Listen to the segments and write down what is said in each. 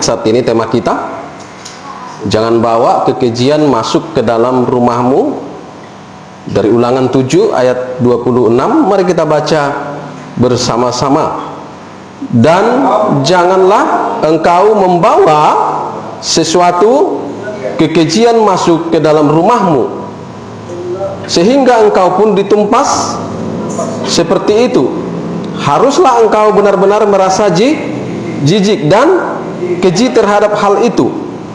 Saat ini tema kita, jangan bawa kekejian masuk ke dalam rumahmu. Dari Ulangan 7 ayat 26, mari kita baca bersama-sama. Dan janganlah engkau membawa sesuatu kekejian masuk ke dalam rumahmu, sehingga engkau pun ditumpas seperti itu. Haruslah engkau benar-benar merasa jijik dan keji terhadap hal itu,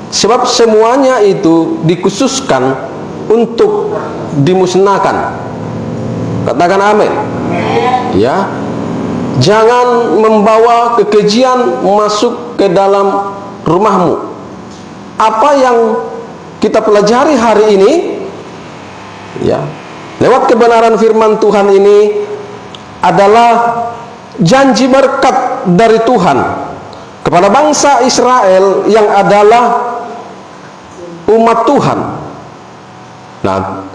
sebab semuanya itu dikhususkan untuk dimusnahkan. Katakan amin. Ya, jangan membawa kekejian masuk ke dalam rumahmu. Apa yang kita pelajari hari ini, ya, lewat kebenaran firman Tuhan ini adalah janji berkat dari Tuhan kepada bangsa Israel yang adalah umat Tuhan. Nah,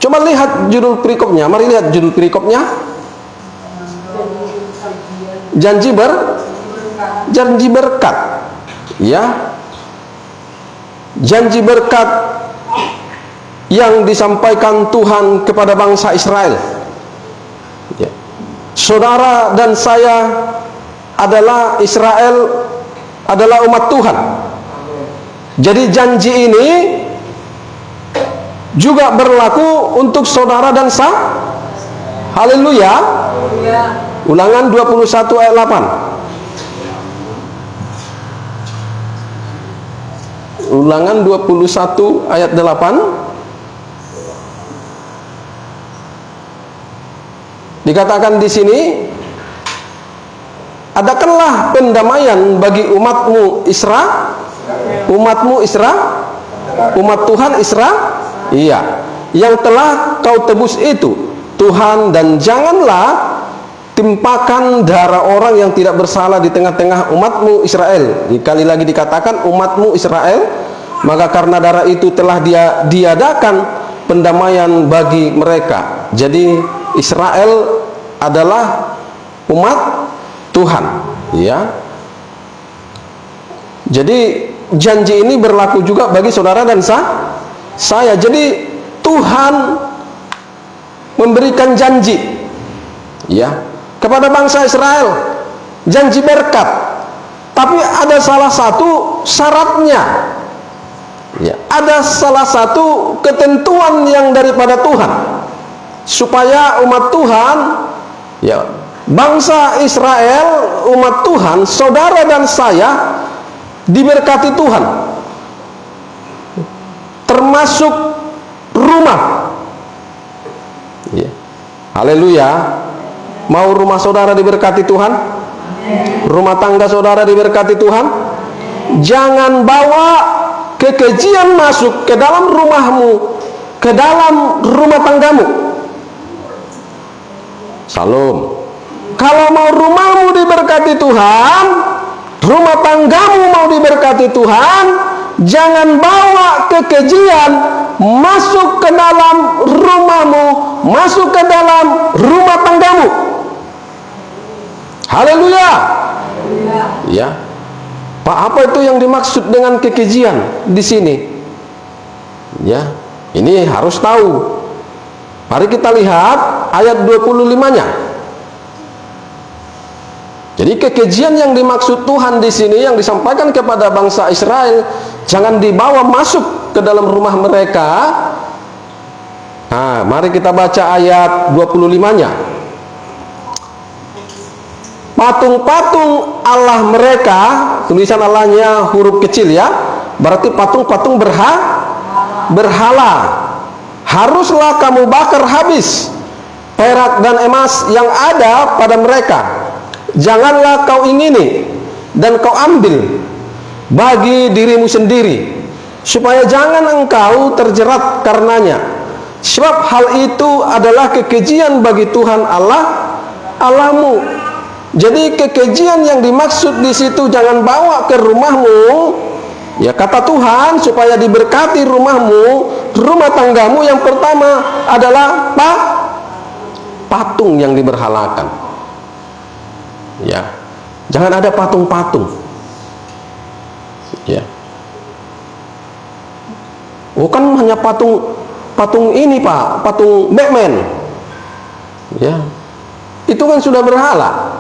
coba lihat judul perikopnya. Mari lihat judul perikopnya. Janji berkat. Ya. Janji berkat yang disampaikan Tuhan kepada bangsa Israel. Ya. Saudara dan saya adalah Israel, adalah umat Tuhan. Jadi janji ini juga berlaku untuk saudara dan saya. Haleluya. Ulangan 21 ayat 8. Ulangan 21 ayat 8. Dikatakan di sini, adakanlah pendamaian bagi umat Tuhan Israel, iya, yang telah kau tebus itu, Tuhan, dan janganlah timpakan darah orang yang tidak bersalah di tengah-tengah umatmu Israel. Kali lagi dikatakan umatmu Israel, maka karena darah itu telah diadakan pendamaian bagi mereka. Jadi Israel adalah umat Tuhan, ya. Jadi janji ini berlaku juga bagi saudara dan saya. Jadi Tuhan memberikan janji, ya, kepada bangsa Israel, janji berkat. Tapi ada salah satu syaratnya, ya, ada salah satu ketentuan yang daripada Tuhan, supaya umat Tuhan, ya, bangsa Israel, umat Tuhan, saudara dan saya diberkati Tuhan, termasuk rumah. Ya. Haleluya. Mau rumah saudara diberkati Tuhan? Rumah tangga saudara diberkati Tuhan? Jangan bawa kekejian masuk ke dalam rumahmu, ke dalam rumah tanggamu. Salam. Kalau mau rumahmu diberkati Tuhan, rumah tanggamu mau diberkati Tuhan, jangan bawa kekejian masuk ke dalam rumahmu, masuk ke dalam rumah tanggamu. Haleluya. Ya. Pak, apa itu yang dimaksud dengan kekejian di sini? Ya, ini harus tahu. Mari kita lihat ayat 25-nya. Jadi kekejian yang dimaksud Tuhan di sini, yang disampaikan kepada bangsa Israel, jangan dibawa masuk ke dalam rumah mereka. Nah, mari kita baca ayat 25-nya. Patung-patung Allah mereka, tulisan Allahnya huruf kecil, ya, berarti patung-patung berhala, haruslah kamu bakar habis. Perak dan emas yang ada pada mereka janganlah kau ingini dan kau ambil bagi dirimu sendiri, supaya jangan engkau terjerat karenanya, sebab hal itu adalah kekejian bagi Tuhan Allahmu. Jadi kekejian yang dimaksud di situ jangan bawa ke rumahmu, ya, kata Tuhan, supaya diberkati rumahmu, rumah tanggamu. Yang pertama adalah patung yang diberhalakan. Ya, jangan ada patung-patung. Ya. Oh kan hanya patung ini Pak, patung Batman. Ya. Itu kan sudah berhala.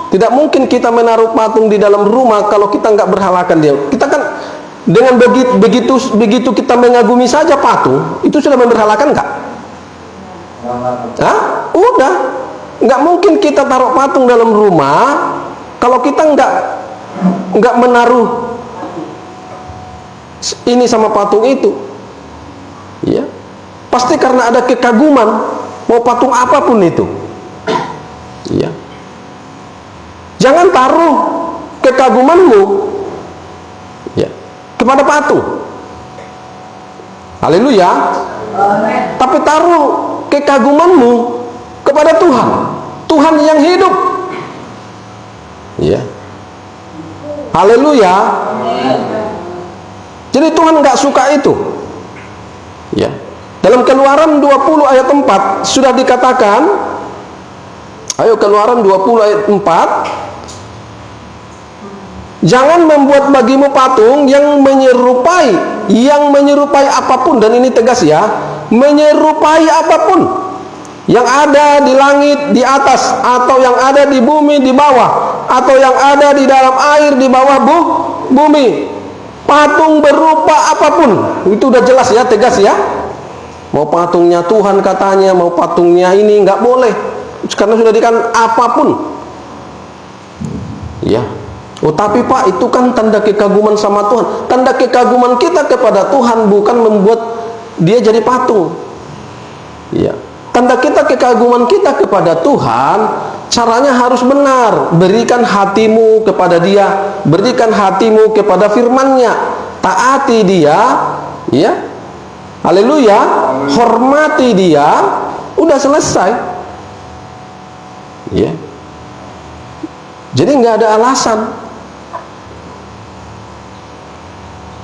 Tidak mungkin kita menaruh patung di dalam rumah kalau kita nggak berhalakan dia. Kita kan dengan begitu kita mengagumi saja patung, itu sudah memberhalakan nggak? Hah? Udah. Nggak mungkin kita taruh patung dalam rumah kalau kita nggak menaruh ini sama patung itu. Ya. Pasti karena ada kekaguman, mau patung apapun itu. Ya. Jangan taruh kekagumanmu ya kepada patung. Haleluya. Tapi taruh kekagumanmu kepada Tuhan, Tuhan yang hidup. Ya. Haleluya. Jadi Tuhan nggak suka itu. Ya. Dalam Keluaran 20 ayat 4 sudah dikatakan, ayo Keluaran 20 ayat 4, jangan membuat bagimu patung yang menyerupai apapun, dan ini tegas ya, menyerupai apapun yang ada di langit di atas, atau yang ada di bumi di bawah, atau yang ada di dalam air di bawah bumi. Patung berupa apapun, itu udah jelas ya, tegas ya. Mau patungnya Tuhan katanya, mau patungnya ini nggak boleh, karena sudah dikatakan apapun. Ya. Oh tapi Pak, itu kan tanda kekaguman sama Tuhan. Tanda kekaguman kita kepada Tuhan bukan membuat dia jadi patung. Ya. Tanda kita kekaguman kita kepada Tuhan, caranya harus benar. Berikan hatimu kepada dia, berikan hatimu kepada firman-Nya, taati dia, ya. Haleluya, hormati dia, udah selesai. Ya. Jadi nggak ada alasan.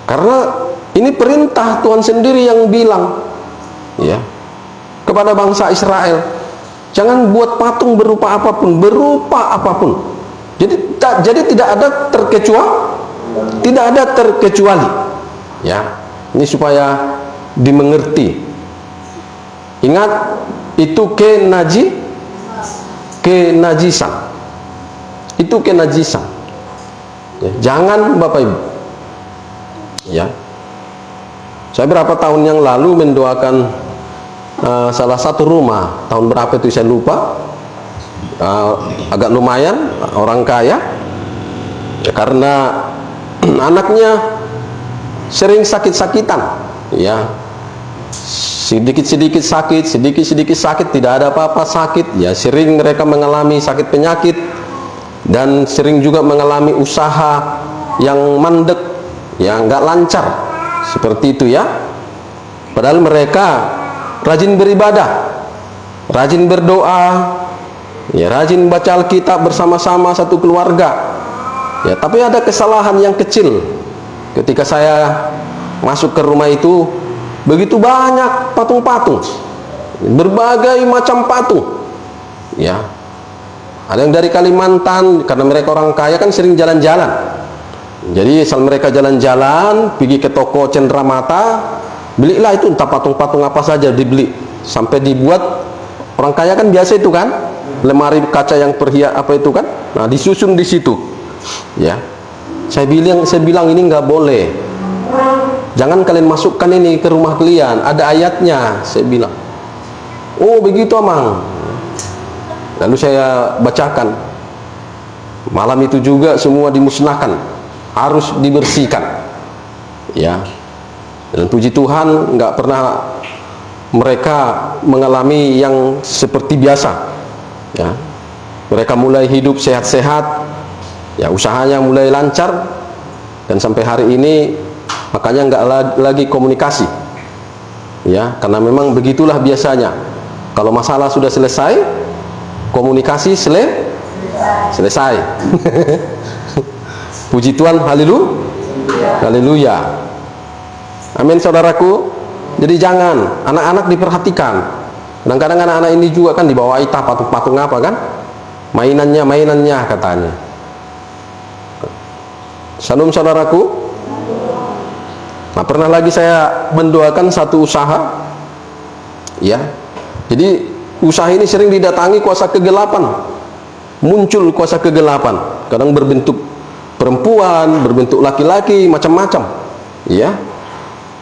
Karena ini perintah Tuhan sendiri yang bilang, ya, kepada bangsa Israel, jangan buat patung berupa apapun, Jadi tidak ada terkecuali. Ya, ini supaya dimengerti. Ingat, itu kenajisan. Itu kenajisan. Ya, jangan Bapak Ibu. Ya, saya berapa tahun yang lalu mendoakan salah satu rumah, tahun berapa itu saya lupa, agak lumayan, orang kaya, ya, karena anaknya sering sakit-sakitan, ya, sedikit-sedikit sakit, tidak ada apa-apa sakit, ya, sering mereka mengalami sakit penyakit, dan sering juga mengalami usaha yang mandek, yang nggak lancar, seperti itu ya. Padahal mereka rajin beribadah, rajin berdoa, ya, rajin baca Alkitab bersama-sama satu keluarga. Ya, tapi ada kesalahan yang kecil. Ketika saya masuk ke rumah itu, begitu banyak patung-patung, berbagai macam patung. Ya, ada yang dari Kalimantan, karena mereka orang kaya kan sering jalan-jalan. Jadi asal mereka jalan-jalan, pergi ke toko cenderamata, belilah itu entah patung-patung apa saja dibeli, sampai dibuat, orang kaya kan biasa itu kan, lemari kaca yang perhias apa itu kan, nah disusun di situ. Ya, saya bilang ini nggak boleh, jangan kalian masukkan ini ke rumah kalian, ada ayatnya, saya bilang. Oh begitu Amang. Lalu saya bacakan, malam itu juga semua dimusnahkan, harus dibersihkan. Ya, dan puji Tuhan nggak pernah mereka mengalami yang seperti biasa. Ya, mereka mulai hidup sehat-sehat, ya, usahanya mulai lancar, dan sampai hari ini makanya nggak lagi komunikasi. Ya, karena memang begitulah biasanya. Kalau masalah sudah selesai, komunikasi selesai. Puji Tuhan, haleluya. Amin saudaraku. Jadi jangan, anak-anak diperhatikan. Kadang-kadang anak-anak ini juga kan dibawa patung-patung apa kan, mainannya katanya. Salam saudaraku. Nah, pernah lagi saya mendoakan satu usaha, ya. Jadi usaha ini sering didatangi kuasa kegelapan, muncul kuasa kegelapan, kadang berbentuk perempuan, berbentuk laki-laki, macam-macam, ya.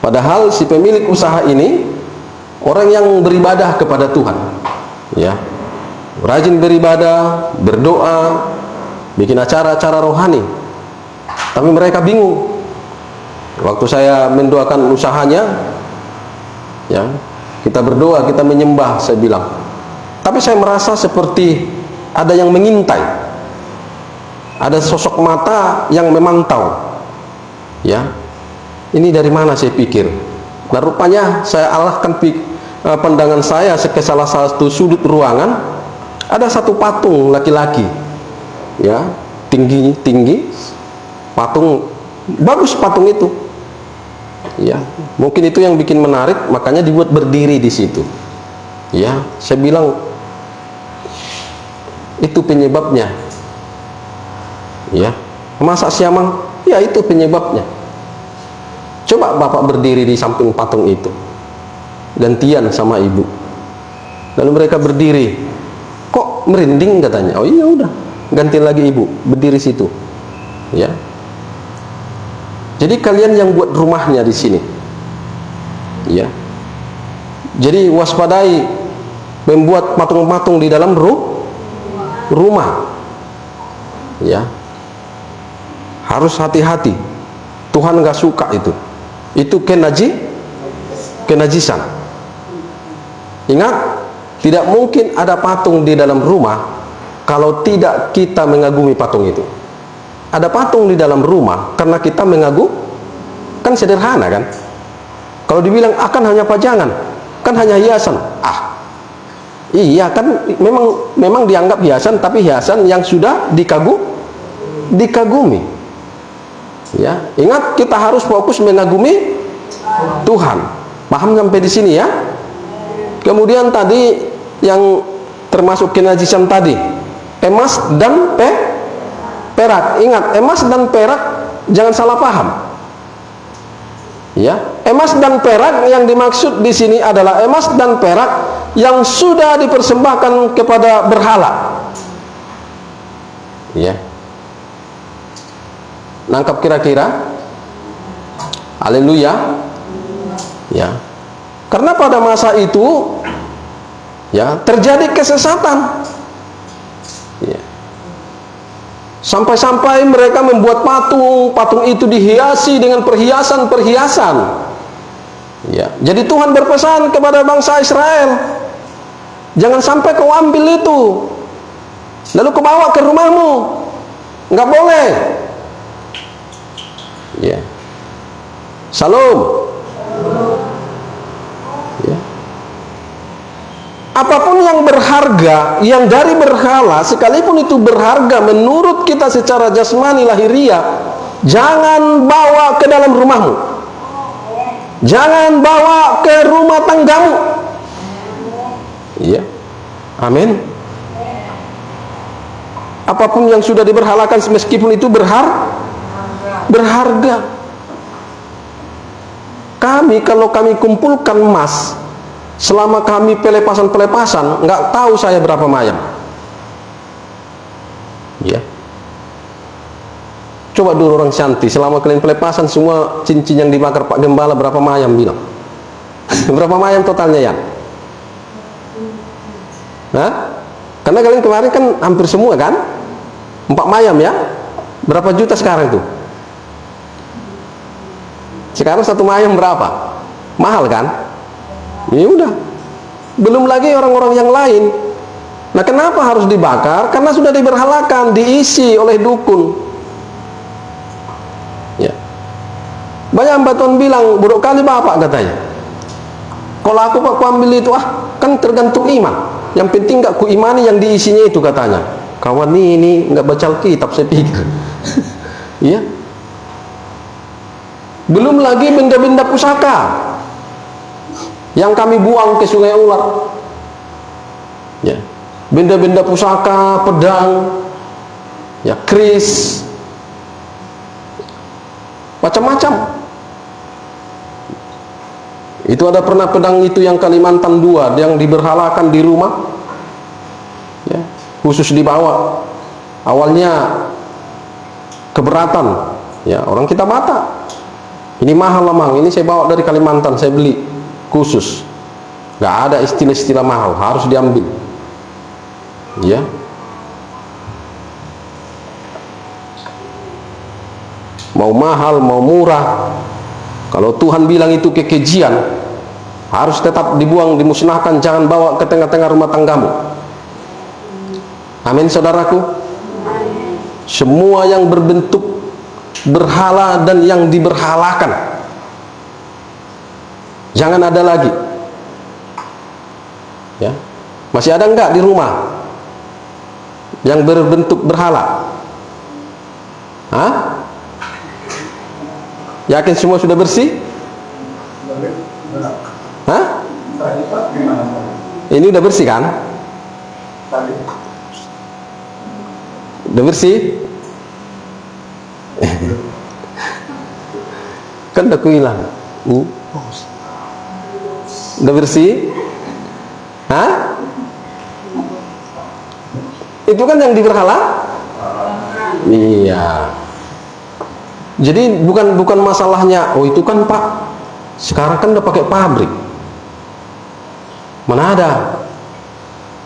Padahal si pemilik usaha ini orang yang beribadah kepada Tuhan, ya, rajin beribadah, berdoa, bikin acara-acara rohani. Tapi mereka bingung. Waktu saya mendoakan usahanya, ya, kita berdoa, kita menyembah, saya bilang. Tapi saya merasa seperti ada yang mengintai. Ada sosok mata yang memantau. Ya. Ini dari mana saya pikir? Nah, rupanya saya alahkan pandangan saya ke salah satu sudut ruangan. Ada satu patung laki-laki. Ya, tinggi. Patung, bagus patung itu, ya, mungkin itu yang bikin menarik, makanya dibuat berdiri di situ, ya. Saya bilang itu penyebabnya, ya. Masa siamang? Ya, itu penyebabnya. Coba bapak berdiri di samping patung itu, gantian sama ibu. Lalu mereka berdiri, kok merinding katanya. Oh iya, udah, ganti lagi ibu, berdiri situ, ya. Jadi kalian yang buat rumahnya di sini, ya. Jadi waspadai membuat patung-patung di dalam rumah, ya. Harus hati-hati. Tuhan nggak suka itu. Itu kenajisan. Ingat, tidak mungkin ada patung di dalam rumah kalau tidak kita mengagumi patung itu. Ada patung di dalam rumah karena kita mengagumi, kan sederhana kan. Kalau dibilang akan hanya pajangan, kan hanya hiasan. Iya kan, memang dianggap hiasan, tapi hiasan yang sudah dikagumi. Ya, ingat, kita harus fokus mengagumi Tuhan. Paham sampai di sini ya? Kemudian tadi yang termasuk kenajisan tadi, emas dan perak. Ingat, emas dan perak jangan salah paham. Ya, emas dan perak yang dimaksud di sini adalah emas dan perak yang sudah dipersembahkan kepada berhala. Ya. Nangkap kira-kira? Haleluya. Ya. Karena pada masa itu, ya, terjadi kesesatan. Ya. Sampai-sampai mereka membuat patung itu dihiasi dengan perhiasan-perhiasan. Ya, jadi Tuhan berpesan kepada bangsa Israel, jangan sampai kau ambil itu, lalu kau bawa ke rumahmu, nggak boleh. Ya, Salam. Ya. Apapun yang berharga, yang dari berhala, sekalipun itu berharga menurut kita secara jasmani lahiriah, jangan bawa ke dalam rumahmu, jangan bawa ke rumah tanggamu. Iya, amin. Apapun yang sudah diberhalakan, meskipun itu berharga. Kalau kami kumpulkan emas, selama kami pelepasan, nggak tahu saya berapa mayam. Ya. Coba dulu orang Shanti, selama kalian pelepasan semua cincin yang dibakar Pak Gembala, berapa mayam bilang? Berapa mayam totalnya ya? Nah, karena kalian kemarin kan hampir semua kan? 4 mayam ya? Berapa juta sekarang tuh? Sekarang 1 mayam berapa? Mahal kan? Ya udah. Belum lagi orang-orang yang lain. Nah, kenapa harus dibakar? Karena sudah diberhalakan, diisi oleh dukun. Ya. Banyak batuan bilang, bodoh kali bapak katanya. Kalau aku pak ku ambil itu, kan tergantung iman. Yang penting nggak ku imani yang diisinya itu katanya. Kawan ini nggak baca Alkitab, saya pikir. Iya. Belum lagi benda-benda pusaka yang kami buang ke Sungai Ular. Ya. Benda-benda pusaka, pedang, ya, keris, macam-macam. Itu ada pernah pedang itu yang Kalimantan 2 yang diberhalakan di rumah, ya, khusus dibawa. Awalnya keberatan, ya, orang kita bata, ini mahal lamang, ini saya bawa dari Kalimantan, saya beli khusus, nggak ada istilah-istilah mahal, harus diambil, ya. Mau mahal mau murah, kalau Tuhan bilang itu kekejian, harus tetap dibuang, dimusnahkan, jangan bawa ke tengah-tengah rumah tanggamu. Amin, saudaraku. Semua yang berbentuk berhala dan yang diberhalakan, jangan ada lagi, ya. Masih ada enggak di rumah yang berbentuk berhala? Hah? Yakin semua sudah bersih? Hah? Ini udah bersih kan? Udah bersih? Kan udah hilang. Udah bersih? Hah? Itu kan yang diberhala? Iya. Jadi bukan masalahnya, oh itu kan Pak, sekarang kan udah pakai pabrik. Mana ada?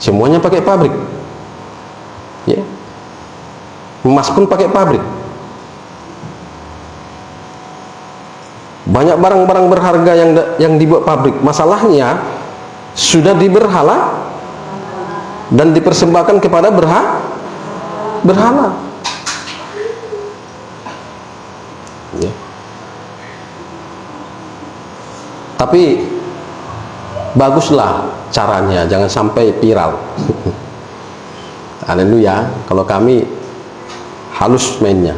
Semuanya pakai pabrik. Ya. Emas pun pakai pabrik. Banyak barang-barang berharga yang dibuat pabrik. Masalahnya sudah diberhala dan dipersembahkan kepada berhala. Ya. Tapi baguslah caranya, jangan sampai viral. Haleluya. Kalau kami halus mainnya,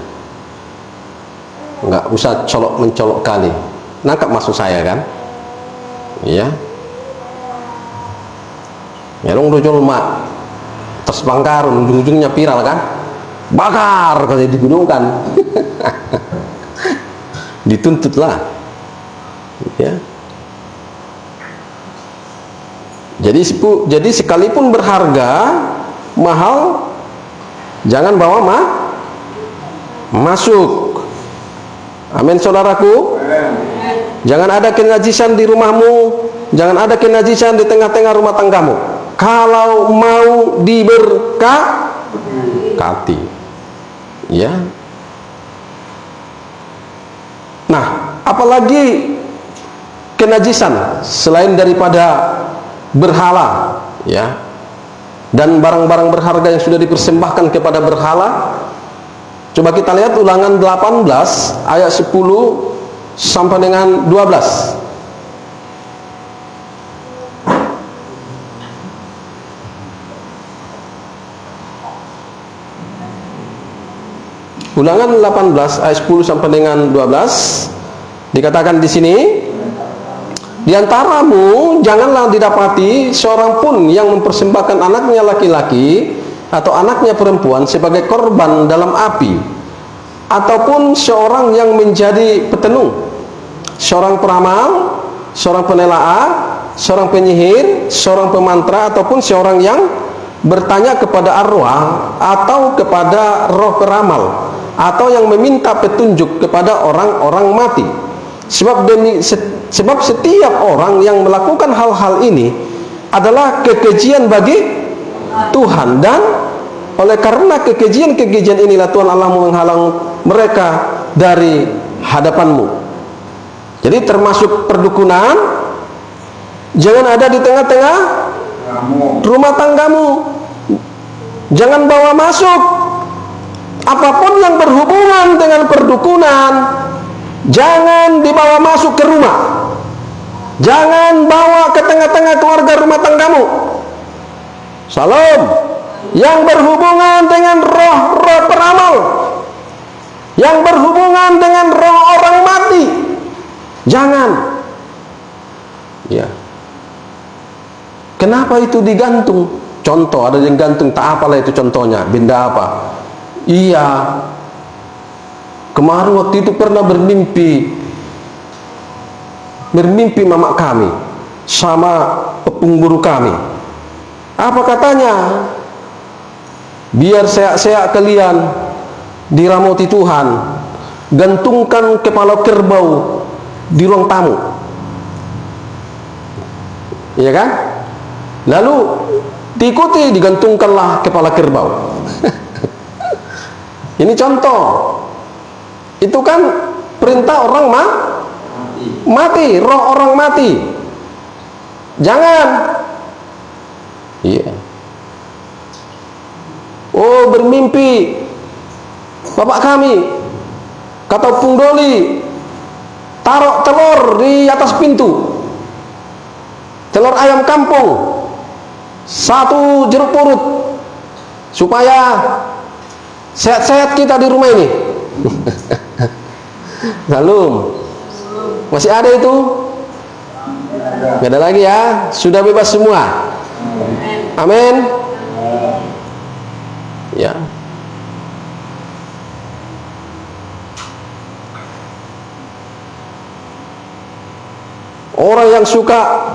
nggak usah colok-mencolok kali. Nangkap maksud saya kan? Iya. Ya dong dojol mak tersebangkar, ujung-ujungnya viral kan? Bakar kalau digunungkan. Dituntutlah, ya. Jadi sekalipun berharga mahal, jangan bawa masuk. Amin, saudaraku. Jangan ada kenajisan di rumahmu, jangan ada kenajisan di tengah-tengah rumah tanggamu. Kalau mau diberkati, ya. Nah, apalagi kenajisan selain daripada berhala, ya, dan barang-barang berharga yang sudah dipersembahkan kepada berhala. Coba kita lihat Ulangan 18 ayat 10 sampai dengan 12. Ulangan 18 ayat 10 sampai dengan 12 dikatakan di sini, di antaramu janganlah didapati seorang pun yang mempersembahkan anaknya laki-laki atau anaknya perempuan sebagai korban dalam api, ataupun seorang yang menjadi petenung, seorang peramal, seorang penelaah, seorang penyihir, seorang pemantra, ataupun seorang yang bertanya kepada arwah atau kepada roh peramal, atau yang meminta petunjuk kepada orang-orang mati. Sebab setiap orang yang melakukan hal-hal ini adalah kekejian bagi Tuhan, dan oleh karena kekejian-kekejian inilah Tuhan Allahmu menghalang mereka dari hadapanmu. Jadi termasuk perdukunan, jangan ada di tengah-tengah rumah tanggamu, jangan bawa masuk. Apapun yang berhubungan dengan perdukunan, jangan dibawa masuk ke rumah. Jangan bawa ke tengah-tengah keluarga rumah tanggamu. Salam. Yang berhubungan dengan roh-roh peramal, yang berhubungan dengan roh orang mati, jangan. Ya. Kenapa itu digantung? Contoh, ada yang gantung, tak apalah itu contohnya, benda apa? Iya, Kemarin waktu itu pernah bermimpi mama kami sama pengguru kami. Apa katanya? Biar seak-seak kalian dirahmati Tuhan, gantungkan kepala kerbau di ruang tamu. Iya kan? Lalu diikuti, digantungkanlah kepala kerbau. Ini contoh. Itu kan perintah orang mati, roh orang mati. Jangan. Iya. Oh, bermimpi bapak kami, kata Pung Doli, taruh telur di atas pintu, telur ayam kampung, 1 jeruk purut, supaya sehat-sehat kita di rumah ini. Salam. Masih ada itu? Gak ada lagi ya? Sudah bebas semua? Amin. Ya. Orang yang suka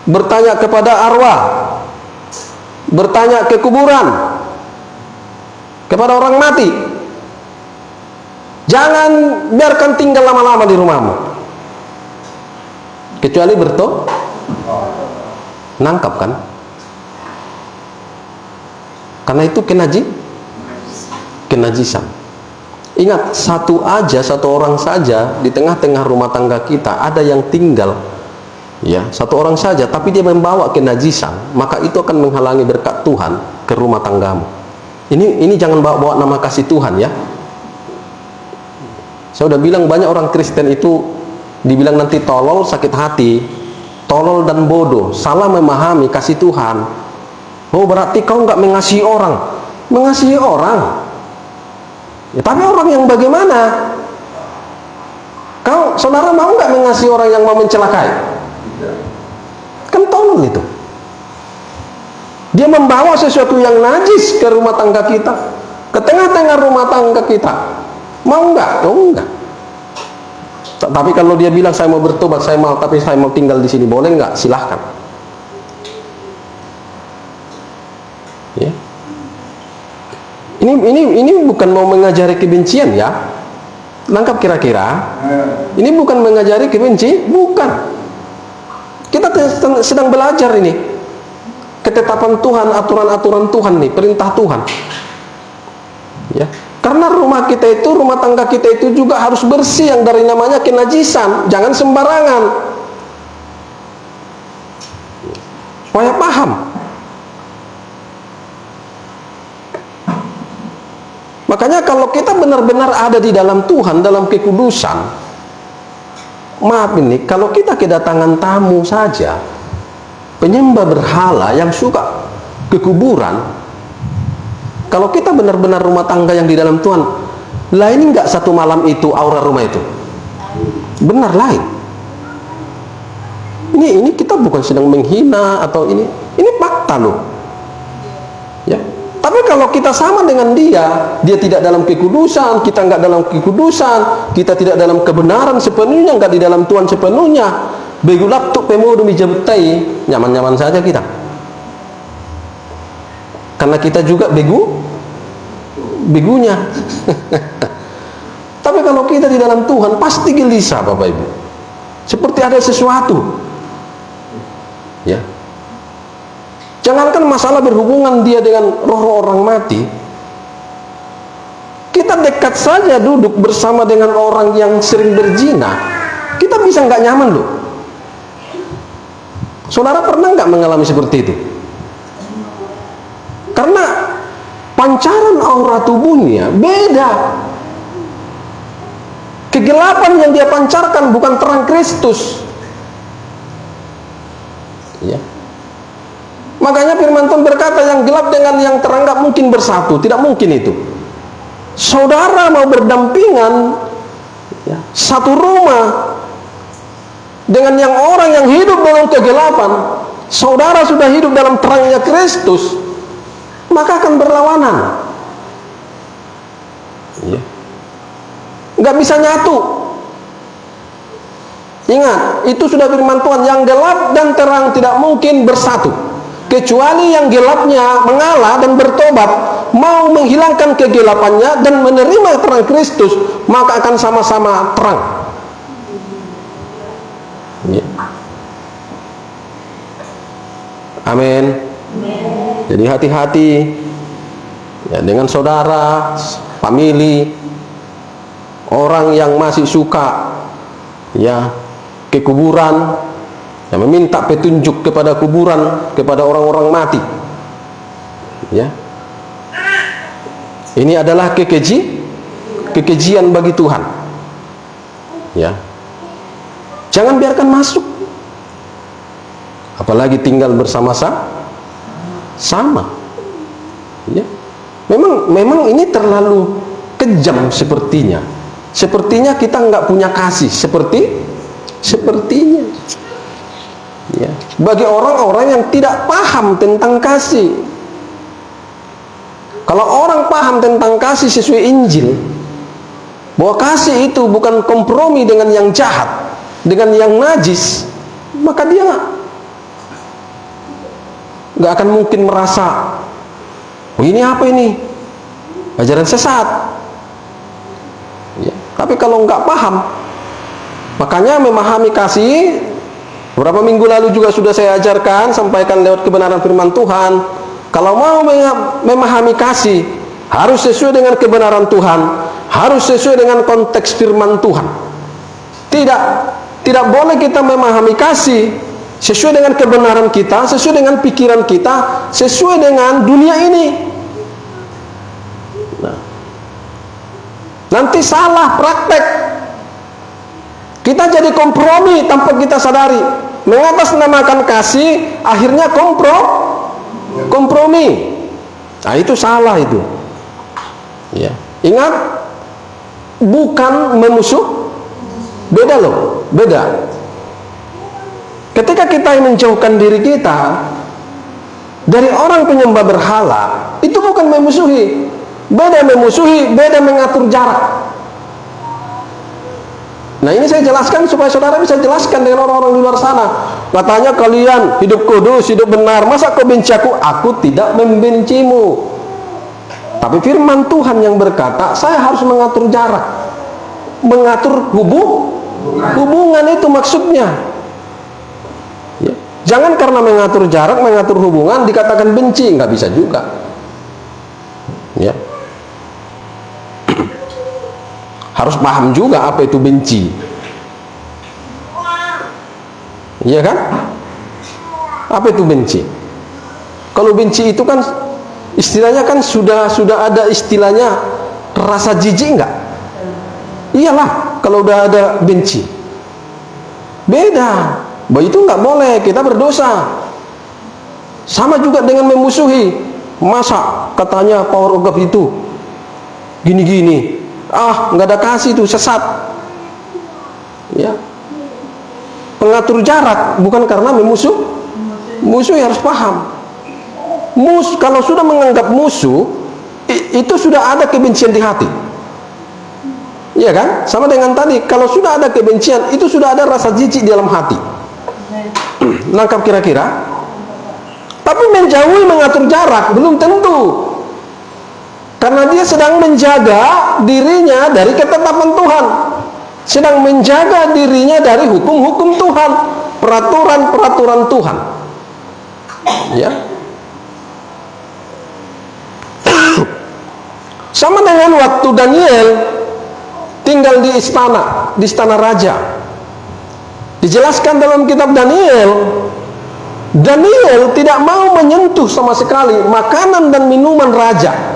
bertanya kepada arwah, bertanya ke kuburan, kepada orang mati, jangan biarkan tinggal lama-lama di rumahmu, kecuali nangkap kan, karena itu kenajisan. Ingat, satu orang saja di tengah-tengah rumah tangga kita ada yang tinggal, ya, satu orang saja, tapi dia membawa kenajisan, maka itu akan menghalangi berkat Tuhan ke rumah tanggamu. Ini jangan bawa nama kasih Tuhan ya. Saya udah bilang, banyak orang Kristen itu dibilang nanti tolol, sakit hati, tolol dan bodoh, salah memahami kasih Tuhan. Oh, berarti kau nggak mengasihi orang. Mengasihi orang ya, tapi orang yang bagaimana? Saudara mau nggak mengasihi orang yang mau mencelakai? Kan tolol itu. Dia membawa sesuatu yang najis ke rumah tangga kita, ke tengah-tengah rumah tangga kita. Mau nggak? Oh, enggak. Tapi kalau dia bilang saya mau bertobat, tapi saya mau tinggal di sini, boleh nggak? Silahkan. Ya. Ini bukan mau mengajari kebencian ya. Nangkap kira-kira? Ini bukan mengajari kebencian, bukan. Kita sedang belajar ini ketetapan Tuhan, aturan-aturan Tuhan nih, perintah Tuhan. Ya. Karena rumah tangga kita itu juga harus bersih, yang dari namanya kenajisan, jangan sembarangan. Supaya paham. Makanya kalau kita benar-benar ada di dalam Tuhan, dalam kekudusan, maaf ini, kalau kita kedatangan tamu saja, penyembah berhala yang suka ke kuburan, kalau kita benar-benar rumah tangga yang di dalam Tuhan, lah ini enggak satu malam itu aura rumah itu benar lain. Ini kita bukan sedang menghina atau ini fakta loh. Ya. Tapi kalau kita sama dengan dia tidak dalam kekudusan, kita enggak dalam kekudusan, kita tidak dalam kebenaran sepenuhnya, enggak di dalam Tuhan sepenuhnya, begulap tuh pemudu mijabutai, nyaman-nyaman saja kita. Karena kita juga begunya. Tapi kalau kita di dalam Tuhan, pasti gelisah Bapak Ibu. Seperti ada sesuatu. Ya. Jangankan masalah berhubungan dia dengan roh orang mati, kita dekat saja duduk bersama dengan orang yang sering berzina, kita bisa nggak nyaman loh. Saudara pernah nggak mengalami seperti itu? Karena pancaran aura tubuhnya beda. Kegelapan yang dia pancarkan bukan terang Kristus. Ya. Makanya firman Tuhan berkata, yang gelap dengan yang terang nggak mungkin bersatu, tidak mungkin itu. Saudara mau berdampingan, ya, satu rumah dengan yang orang yang hidup dalam kegelapan, saudara sudah hidup dalam terangnya Kristus, maka akan berlawanan. Ya. nggak bisa nyatu. Ingat, itu sudah firman Tuhan, yang gelap dan terang tidak mungkin bersatu, kecuali yang gelapnya mengalah dan bertobat, mau menghilangkan kegelapannya dan menerima terang Kristus, maka akan sama-sama terang. Ya. Amin. Jadi hati-hati ya dengan saudara, famili, orang yang masih suka ya ke kuburan, yang meminta petunjuk kepada kuburan, kepada orang-orang mati. Ya. Ini adalah kekejian bagi Tuhan. Ya. Jangan biarkan masuk. Apalagi tinggal bersama-sama. Ya. Memang ini terlalu kejam sepertinya. Sepertinya kita nggak punya kasih sepertinya. Ya. Bagi orang-orang yang tidak paham tentang kasih. Kalau orang paham tentang kasih sesuai Injil, bahwa kasih itu bukan kompromi dengan yang jahat, dengan yang najis, maka dia nggak akan mungkin merasa, oh ini apa ini? Ajaran sesat. Ya. Tapi kalau nggak paham, makanya memahami kasih, beberapa minggu lalu juga sudah saya ajarkan, sampaikan lewat kebenaran firman Tuhan. Kalau mau memahami kasih, harus sesuai dengan kebenaran Tuhan, harus sesuai dengan konteks firman Tuhan. Tidak boleh kita memahami kasih sesuai dengan kebenaran kita, sesuai dengan pikiran kita, sesuai dengan dunia ini. Nah, nanti salah praktek. Kita jadi kompromi tanpa kita sadari. Mengatasnamakan kasih, akhirnya kompromi. Nah, itu salah itu. Ya. Ingat, bukan memusuh. Beda loh, beda. Ketika kita menjauhkan diri kita dari orang penyembah berhala, itu bukan memusuhi. Beda memusuhi, beda mengatur jarak. Nah, ini saya jelaskan supaya saudara bisa jelaskan dengan orang-orang di luar sana. Katanya kalian hidup kudus, hidup benar, masa kau benci aku? Aku tidak membencimu. Tapi firman Tuhan yang berkata, saya harus mengatur jarak, mengatur hubungan, itu maksudnya. Ya. Jangan karena mengatur jarak, mengatur hubungan dikatakan benci, nggak bisa juga. Ya. Harus paham juga apa itu benci. Iya kan? Apa itu benci? Kalau benci itu kan istilahnya kan sudah ada istilahnya rasa jijik enggak? Iyalah kalau udah ada benci. Beda. Bahwa itu enggak boleh, kita berdosa. Sama juga dengan memusuhi. Masa katanya power of God itu gini-gini. Nggak ada kasih itu, sesat. Ya. Pengatur jarak bukan karena musuh harus paham. Kalau sudah menganggap musuh, itu sudah ada kebencian di hati. Iya kan? Sama dengan tadi, kalau sudah ada kebencian, itu sudah ada rasa jijik di dalam hati. Nangkap kira-kira? Tapi menjauhi, mengatur jarak belum tentu. Karena dia sedang menjaga dirinya dari ketetapan Tuhan, sedang menjaga dirinya dari hukum-hukum Tuhan, peraturan-peraturan Tuhan. Ya. Sama dengan waktu Daniel tinggal di istana raja. Dijelaskan dalam kitab Daniel tidak mau menyentuh sama sekali makanan dan minuman raja.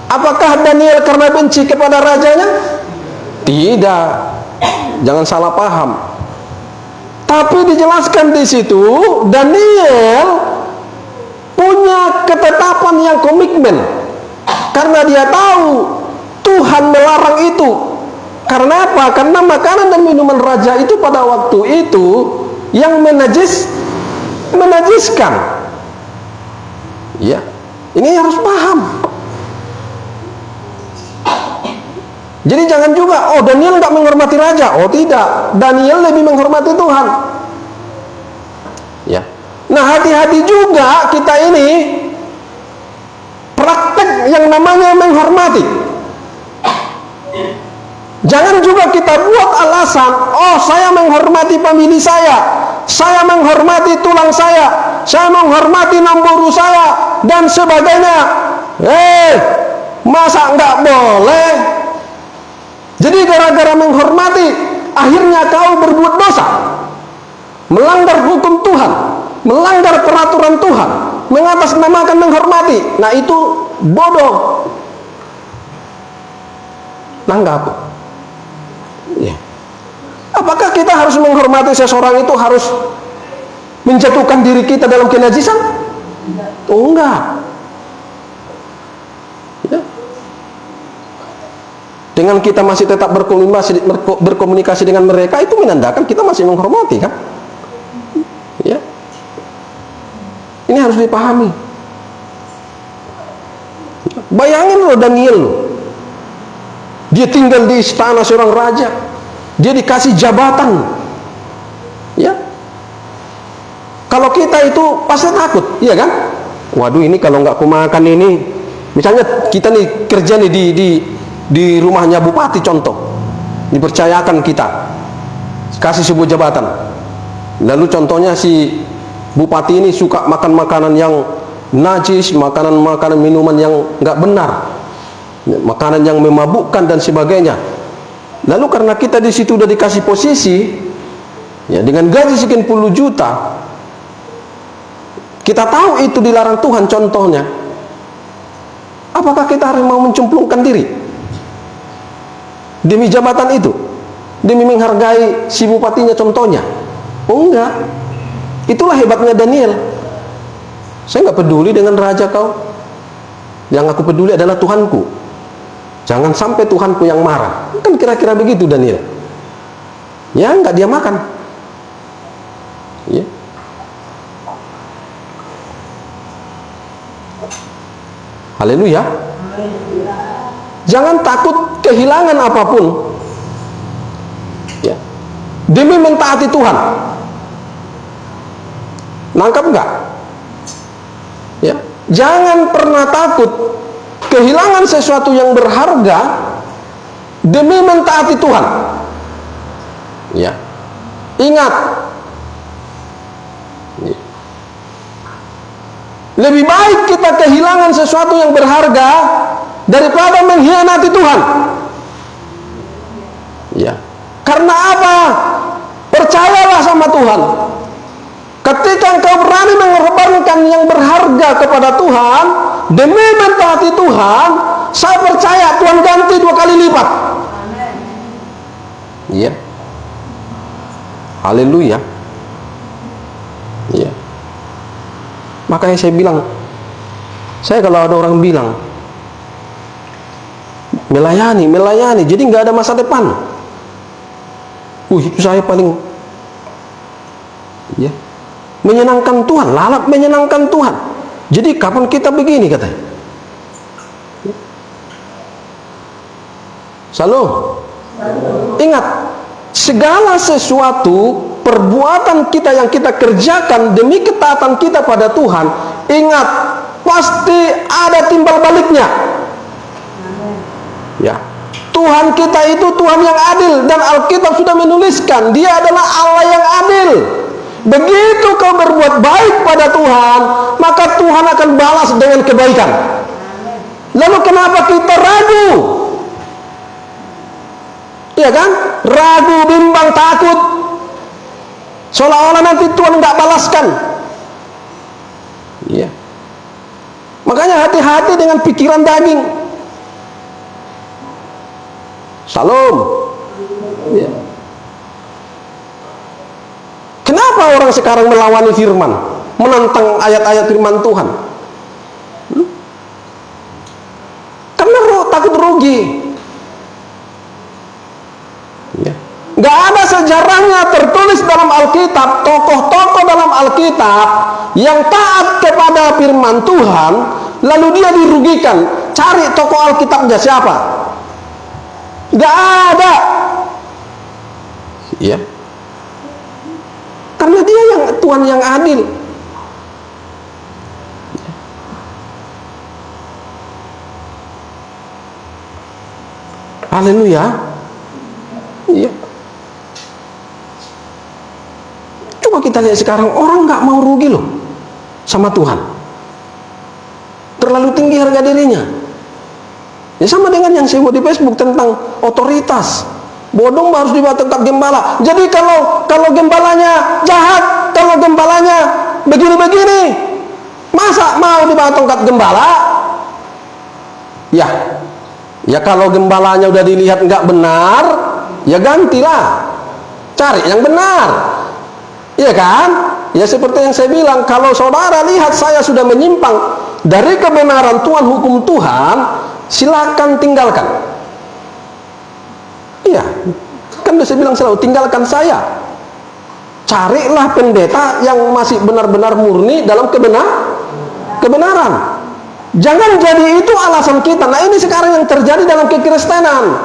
Apakah Daniel karena benci kepada rajanya? Tidak. Jangan salah paham. Tapi dijelaskan di situ, Daniel punya ketetapan yang komitmen. Karena dia tahu Tuhan melarang itu. Karena apa? Karena makanan dan minuman raja itu pada waktu itu yang menajiskan. Ya. Ini harus paham. Jadi jangan juga, oh Daniel nggak menghormati raja. Oh tidak, Daniel lebih menghormati Tuhan. Ya. Nah hati-hati juga kita ini praktek yang namanya menghormati. Jangan juga kita buat alasan, oh saya menghormati pemilih saya menghormati tulang saya menghormati nombor saya dan sebagainya. Masa nggak boleh? Jadi gara-gara menghormati, akhirnya kau berbuat dosa, melanggar hukum Tuhan, melanggar peraturan Tuhan, mengatasnamakan menghormati. Nah itu bodoh. Nanggap. Ya. Apakah kita harus menghormati seseorang itu harus menjatuhkan diri kita dalam kenajisan? Oh enggak. Ya. Dengan kita masih tetap berkomunikasi dengan mereka, itu menandakan kita masih menghormati kan? Ya. Ini harus dipahami. Bayangin loh Daniel, dia tinggal di istana seorang raja, dia dikasih jabatan. Ya. Kalau kita itu pasti takut, iya kan? Waduh, ini kalau nggak kumakan ini, misalnya kita nih kerja nih di rumahnya bupati contoh, dipercayakan kita kasih sebuah jabatan, lalu contohnya si bupati ini suka makan makanan yang najis, makanan minuman yang nggak benar, makanan yang memabukkan dan sebagainya. Lalu karena kita di situ udah dikasih posisi, ya dengan gaji sekian puluh juta, kita tahu itu dilarang Tuhan contohnya, apakah kita harus mau mencemplungkan diri demi jabatan itu, demi menghargai si bupatinya contohnya? Oh enggak. Itulah hebatnya Daniel. Saya nggak peduli dengan raja kau, yang aku peduli adalah Tuhanku. Jangan sampai Tuhanku yang marah. Kan kira-kira begitu Daniel. Ya nggak dia makan. Ya. Haleluya. Jangan takut kehilangan apapun, ya, demi mentaati Tuhan. Nangkap nggak? Ya, jangan pernah takut kehilangan sesuatu yang berharga demi mentaati Tuhan. Ya, ingat, ya, lebih baik kita kehilangan sesuatu yang berharga daripada mengkhianati Tuhan. Ya. Karena apa? Percayalah sama Tuhan. Ketika engkau berani mengorbankan yang berharga kepada Tuhan demi mentaati Tuhan, saya percaya Tuhan ganti 2 kali lipat. Iya. Haleluya. Iya. Makanya saya bilang, saya kalau ada orang bilang melayani, jadi nggak ada masa depan. Itu saya paling, ya, menyenangkan Tuhan, lalap menyenangkan Tuhan. Jadi kapan kita begini katanya? Salam. Ingat, segala sesuatu perbuatan kita yang kita kerjakan demi ketaatan kita pada Tuhan, ingat, pasti ada timbal baliknya. Ya, Tuhan kita itu Tuhan yang adil, dan Alkitab sudah menuliskan Dia adalah Allah yang adil. Begitu kau berbuat baik pada Tuhan, maka Tuhan akan balas dengan kebaikan. Lalu kenapa kita ragu? Iya kan? Ragu, bimbang, takut, seolah-olah nanti Tuhan nggak balaskan. Iya. Makanya hati-hati dengan pikiran daging. Salam. Ya. Kenapa orang sekarang melawani firman, menentang ayat-ayat firman Tuhan? Karena takut rugi. Ya. Gak ada sejarahnya tertulis dalam Alkitab, tokoh-tokoh dalam Alkitab yang taat kepada firman Tuhan, lalu dia dirugikan. Cari tokoh Alkitabnya siapa? Nggak ada. Ya. Karena dia yang Tuhan yang adil. Haleluya. Iya. Coba kita lihat sekarang, orang nggak mau rugi loh sama Tuhan. Terlalu tinggi harga dirinya. Ya sama dengan yang saya buat di Facebook tentang otoritas. Bodong harus dibawa tetap gembala. Jadi kalau gembalanya jahat, kalau gembalanya begini-begini, masa mau dibawa tongkat gembala? Ya kalau gembalanya udah dilihat nggak benar, ya gantilah, cari yang benar. Iya kan? Ya seperti yang saya bilang, kalau saudara lihat saya sudah menyimpang dari kebenaran Tuhan, hukum Tuhan, silakan tinggalkan. Iya, kan saya bilang selalu, tinggalkan saya. Carilah pendeta yang masih benar-benar murni dalam kebenaran. Jangan jadi itu alasan kita. Nah ini sekarang yang terjadi dalam kekristenan.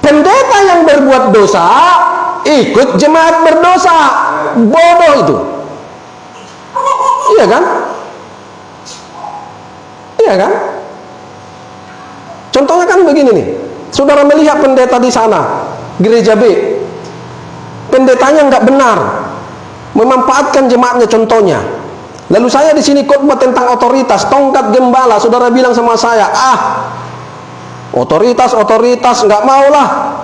Pendeta yang berbuat dosa ikut jemaat berdosa. Bodoh itu. Iya kan? Iya kan? Contohnya kan begini nih. Saudara melihat pendeta di sana, gereja B, pendetanya nggak benar, memanfaatkan jemaatnya contohnya. Lalu saya di sini khotbah tentang otoritas, tongkat gembala. Saudara bilang sama saya, otoritas nggak maulah.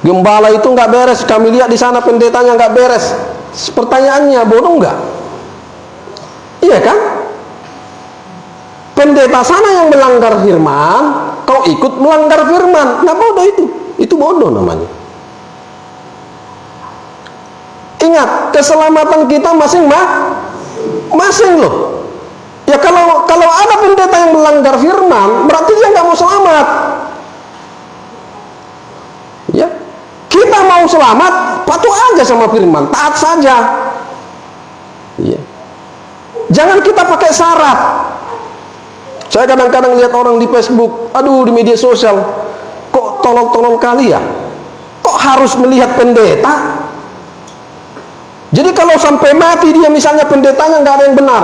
Gembala itu nggak beres. Kami lihat di sana pendetanya nggak beres. Pertanyaannya, bodoh nggak? Iya kan? Pendeta sana yang melanggar firman, kau ikut melanggar firman. Nah bodoh itu. Itu bodoh namanya. Ingat, keselamatan kita masing-masing loh. Ya kalau ada pendeta yang melanggar firman, berarti dia nggak mau selamat. Ya, kita mau selamat, patuh aja sama firman, taat saja. Ya. Jangan kita pakai syarat. Saya kadang-kadang lihat orang di Facebook, di media sosial, kok tolol-tolol kali ya? Kok harus melihat pendeta? Jadi kalau sampai mati dia, misalnya pendetanya nggak ada yang benar,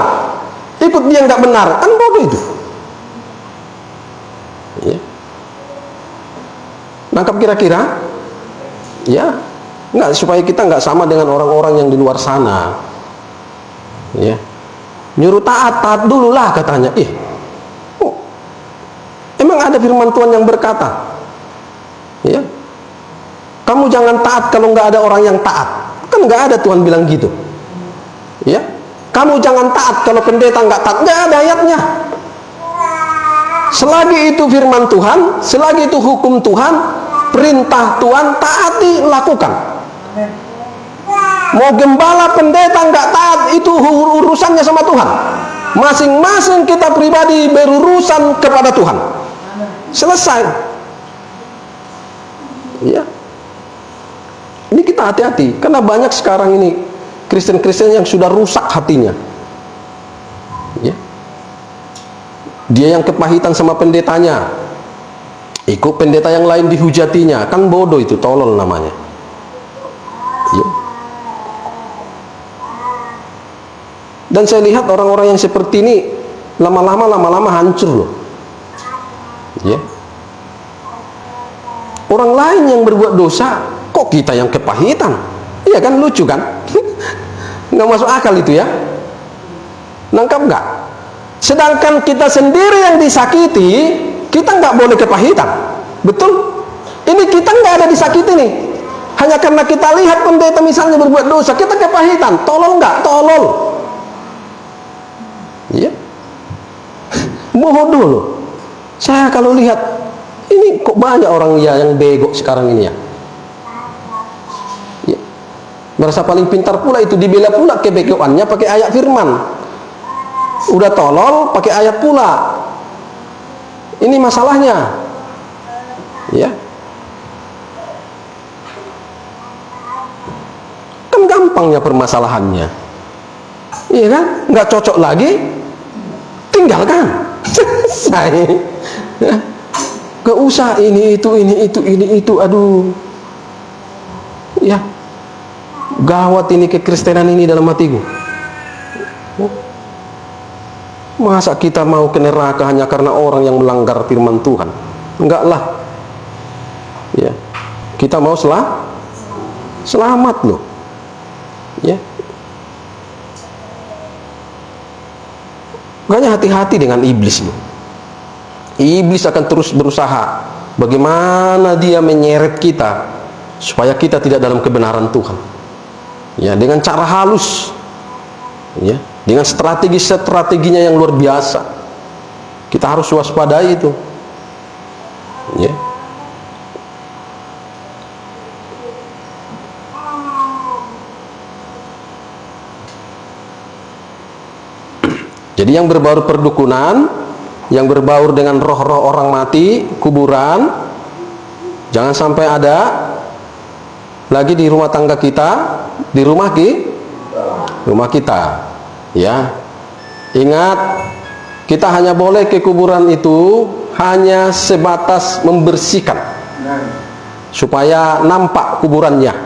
ikut dia nggak benar, kan bodoh itu. Ya. Nangkap kira-kira? Ya, nggak, supaya kita nggak sama dengan orang-orang yang di luar sana. Ya, nyuruh taat dulu lah katanya. Emang ada firman Tuhan yang berkata, ya, kamu jangan taat kalau nggak ada orang yang taat. Kan nggak ada Tuhan bilang gitu. Ya, kamu jangan taat kalau pendeta nggak taat. Nggak ada ayatnya. Selagi itu firman Tuhan, selagi itu hukum Tuhan, perintah Tuhan, taati, lakukan. Mau gembala pendeta nggak taat, itu urusannya sama Tuhan. Masing-masing kita pribadi berurusan kepada Tuhan. Selesai. Ya. Ini kita hati-hati, karena banyak sekarang ini Kristen-Kristen yang sudah rusak hatinya. Ya. Dia yang kepahitan sama pendetanya, ikut pendeta yang lain dihujatinya, kan bodoh itu, tolol namanya. Ya. Dan saya lihat orang-orang yang seperti ini lama-lama hancur loh. Ya. Orang lain yang berbuat dosa, kok kita yang kepahitan? Iya kan, lucu kan? Nggak masuk akal itu ya. Nangkap nggak? Sedangkan kita sendiri yang disakiti, kita nggak boleh kepahitan. Betul? Ini kita nggak ada disakiti nih. Hanya karena kita lihat pendeta misalnya berbuat dosa, kita kepahitan. Tolol nggak? Tolol. Iya. Bodoh loh. Saya kalau lihat, ini kok banyak orang yang bego sekarang ini ya. Merasa paling pintar pula itu, dibela pula kebegoannya pakai ayat firman. Udah tolol pakai ayat pula. Ini masalahnya. Ya. Kan gampangnya permasalahannya. Iya kan? Nggak cocok lagi, tinggalkan. Selesai. Gak usah ini itu, aduh. Ya, gawat ini kekristenan ini dalam hatiku. Masa kita mau ke neraka hanya karena orang yang melanggar firman Tuhan? Enggak lah. Ya, kita mau selamat loh. Ya. Makanya hati-hati dengan iblis loh. Iblis akan terus berusaha bagaimana dia menyeret kita supaya kita tidak dalam kebenaran Tuhan. Ya, dengan cara halus. Ya, dengan strateginya yang luar biasa. Kita harus waspadai itu. Ya. Jadi yang berbaur perdukunan, yang berbaur dengan roh-roh orang mati, kuburan, jangan sampai ada lagi di rumah tangga kita, di rumah kita. Ya, ingat, kita hanya boleh ke kuburan itu hanya sebatas membersihkan, supaya nampak kuburannya.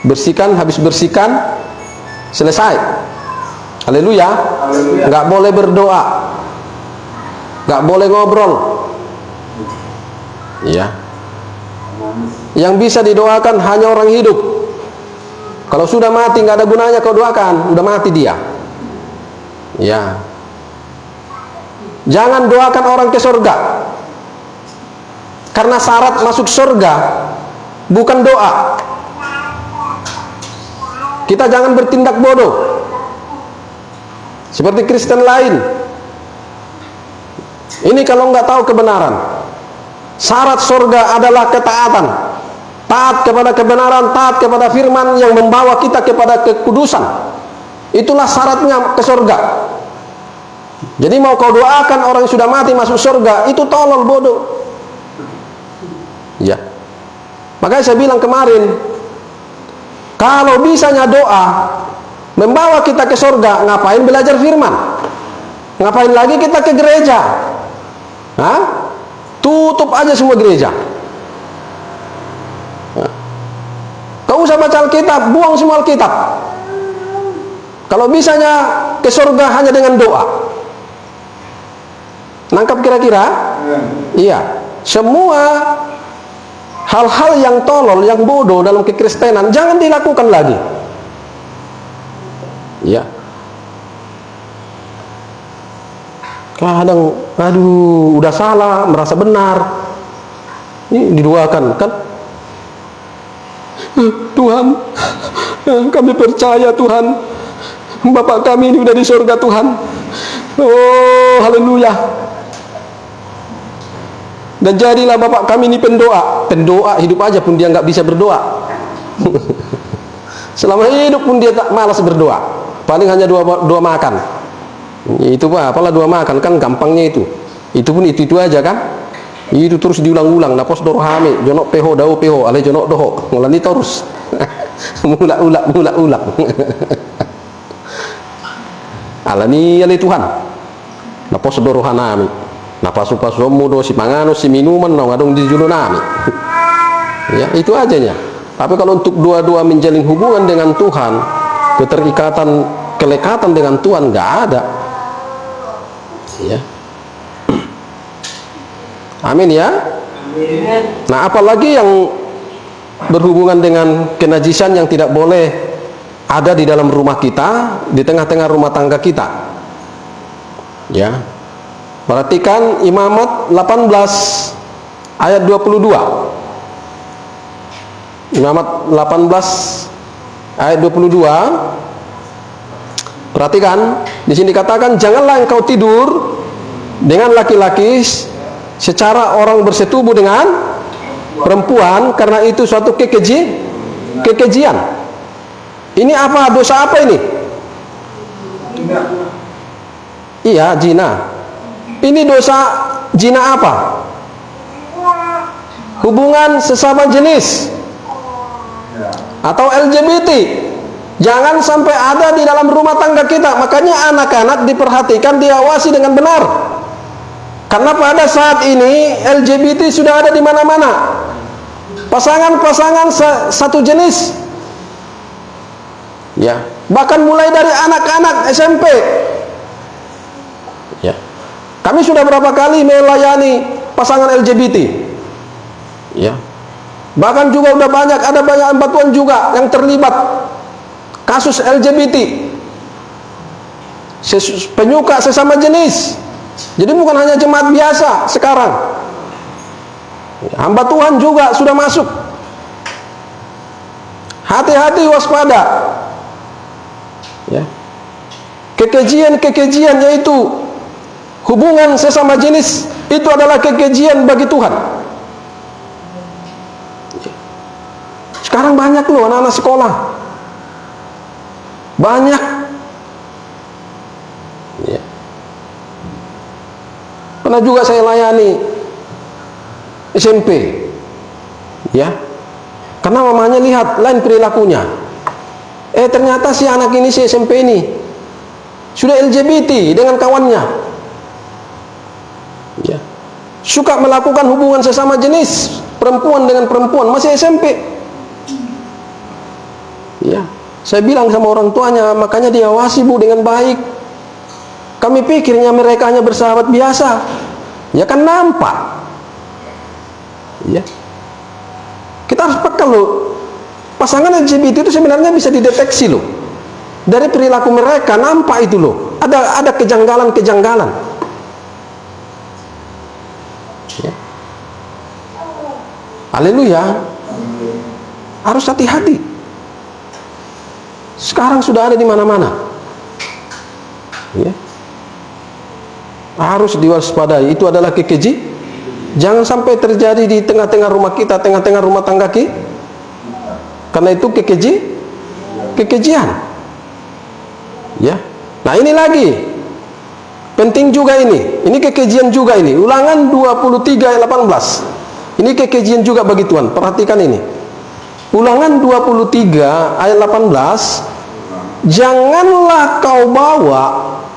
Bersihkan, habis bersihkan, selesai. Haleluya. Nggak boleh berdoa, nggak boleh ngobrol. Ya. Yang bisa didoakan hanya orang hidup. Kalau sudah mati nggak ada gunanya kau doakan, udah mati dia. Ya. Jangan doakan orang ke surga, karena syarat masuk surga bukan doa. Kita jangan bertindak bodoh seperti Kristen lain. Ini kalau nggak tahu kebenaran. Syarat surga adalah ketaatan, taat kepada kebenaran, taat kepada firman yang membawa kita kepada kekudusan. Itulah syaratnya ke surga. Jadi mau kau doakan orang yang sudah mati masuk surga, itu tolol, bodoh. Ya. Makanya saya bilang kemarin, kalau bisanya doa membawa kita ke surga, ngapain belajar firman? Ngapain lagi kita ke gereja? Hah? Tutup aja semua gereja. Kau usah baca Alkitab, buang semua Alkitab. Kalau bisanya ke surga hanya dengan doa. Nangkap kira-kira? Iya. Semua hal-hal yang tolol, yang bodoh dalam kekristenan jangan dilakukan lagi. Ya. Kadang, aduh, udah salah, merasa benar. Ini didoakan, kan? Tuhan, kami percaya Tuhan, Bapak kami ini udah di surga Tuhan. Oh, haleluya. Dan jadilah Bapak kami ini pendoa. Pendoa hidup aja pun dia nggak bisa berdoa. Selama hidup pun dia tak malas berdoa. Paling hanya dua makan. Itu apalah dua makan, kan gampangnya itu. Itu pun itu aja kan. Itu terus diulang-ulang. Napos dorohame, jonok peho dau peho, ale jonok doho. Ngulani terus. Mulak-ulak. Alani ale Tuhan. Napos dorohanami. Napasu-pasumu do si pangano si minuman no ngadong di jununami. Ya, itu ajanya. Tapi kalau untuk dua-dua menjalin hubungan dengan Tuhan, keterikatan, kelekatan dengan Tuhan nggak ada. Ya. Amin ya. Nah, apalagi yang berhubungan dengan kenajisan yang tidak boleh ada di dalam rumah kita, di tengah-tengah rumah tangga kita. Ya. Perhatikan Imamat 18 ayat 22. Imamat 18 ayat 22. Perhatikan, di sini dikatakan, janganlah engkau tidur dengan laki-laki secara orang bersetubuh dengan perempuan, karena itu suatu kekejian. Ini apa? Dosa apa ini? Iya, zina. Ini dosa zina apa? Hubungan sesama jenis atau LGBT. Jangan sampai ada di dalam rumah tangga kita. Makanya anak-anak diperhatikan, diawasi dengan benar. Karena pada saat ini LGBT sudah ada di mana-mana. Pasangan-pasangan satu jenis. Ya, bahkan mulai dari anak-anak SMP. Ya. Kami sudah berapa kali melayani pasangan LGBT. Ya. Bahkan juga udah ada banyak bantuan juga yang terlibat kasus LGBT. Penyuka sesama jenis. Jadi bukan hanya jemaat biasa sekarang. Hamba Tuhan juga sudah masuk. Hati-hati, waspada. Ya. Kekejian yaitu hubungan sesama jenis itu adalah kekejian bagi Tuhan. Sekarang banyak loh anak-anak sekolah. Banyak. Ya. Pernah juga saya layani SMP. Ya. Karena mamanya lihat lain perilakunya. Ternyata si anak ini, si SMP ini sudah LGBT dengan kawannya. Ya. Suka melakukan hubungan sesama jenis, perempuan dengan perempuan, masih SMP. Ya. Saya bilang sama orang tuanya, makanya diawasi Bu dengan baik. Kami pikirnya mereka hanya bersahabat biasa. Ya kan nampak. Ya. Kita harus peka loh. Pasangan LGBT itu sebenarnya bisa dideteksi loh. Dari perilaku mereka nampak itu loh. Ada kejanggalan-kejanggalan. Ya. Haleluya. Harus hati-hati. Sekarang sudah ada di mana-mana. Ya. Harus diwaspadai. Itu adalah kekeji. Jangan sampai terjadi di tengah-tengah rumah kita, tengah-tengah rumah tangga kita. Karena itu kekejian. Ya. Nah, ini lagi penting juga ini. Ini kekejian juga ini. Ulangan 23 ayat 18. Ini kekejian juga bagi Tuhan. Perhatikan ini. Ulangan 23 ayat 18. Janganlah kau bawa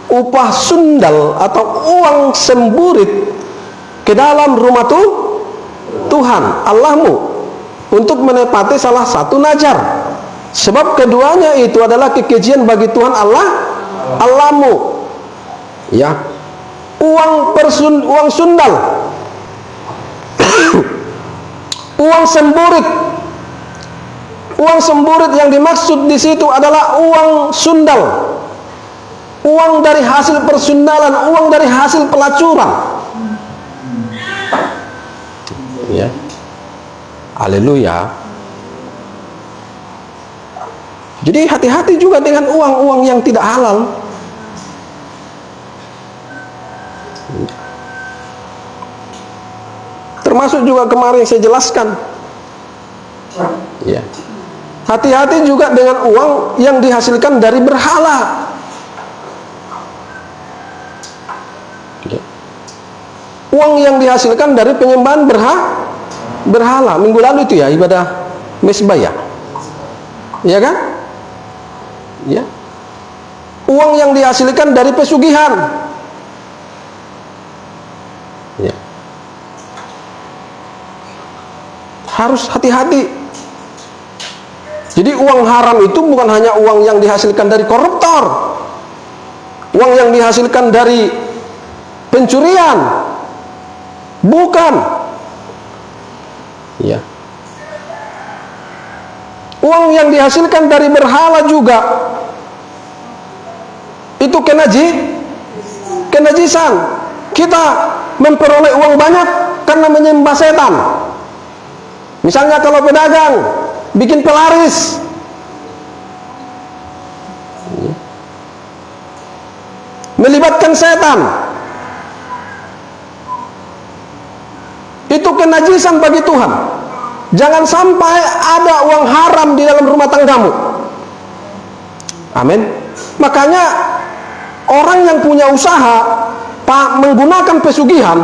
upah sundal atau uang semburit ke dalam rumah Tuhan Allahmu untuk menepati salah satu najar, sebab keduanya itu adalah kekejian bagi Tuhan Allahmu. Ya, uang sundal, uang semburit. Uang semburit yang dimaksud di situ adalah uang sundal, uang dari hasil persundalan, uang dari hasil pelacuran. Ya. Haleluya. Jadi hati-hati juga dengan uang-uang yang tidak halal. Termasuk juga kemarin saya jelaskan. Ya. Hati-hati juga dengan uang yang dihasilkan dari berhala. Ya. Uang yang dihasilkan dari penyembahan berhala. Minggu lalu itu ya ibadah mesbah ya. Ya kan? Ya. Uang yang dihasilkan dari pesugihan. Ya. Harus hati-hati. Jadi uang haram itu bukan hanya uang yang dihasilkan dari koruptor, uang yang dihasilkan dari pencurian, bukan. Ya. Uang yang dihasilkan dari berhala juga itu kenajisan. Kita memperoleh uang banyak karena menyembah setan. Misalnya kalau pedagang bikin pelaris, melibatkan setan, itu kenajisan bagi Tuhan. Jangan sampai ada uang haram di dalam rumah tanggamu. Amin. Makanya orang yang punya usaha menggunakan pesugihan,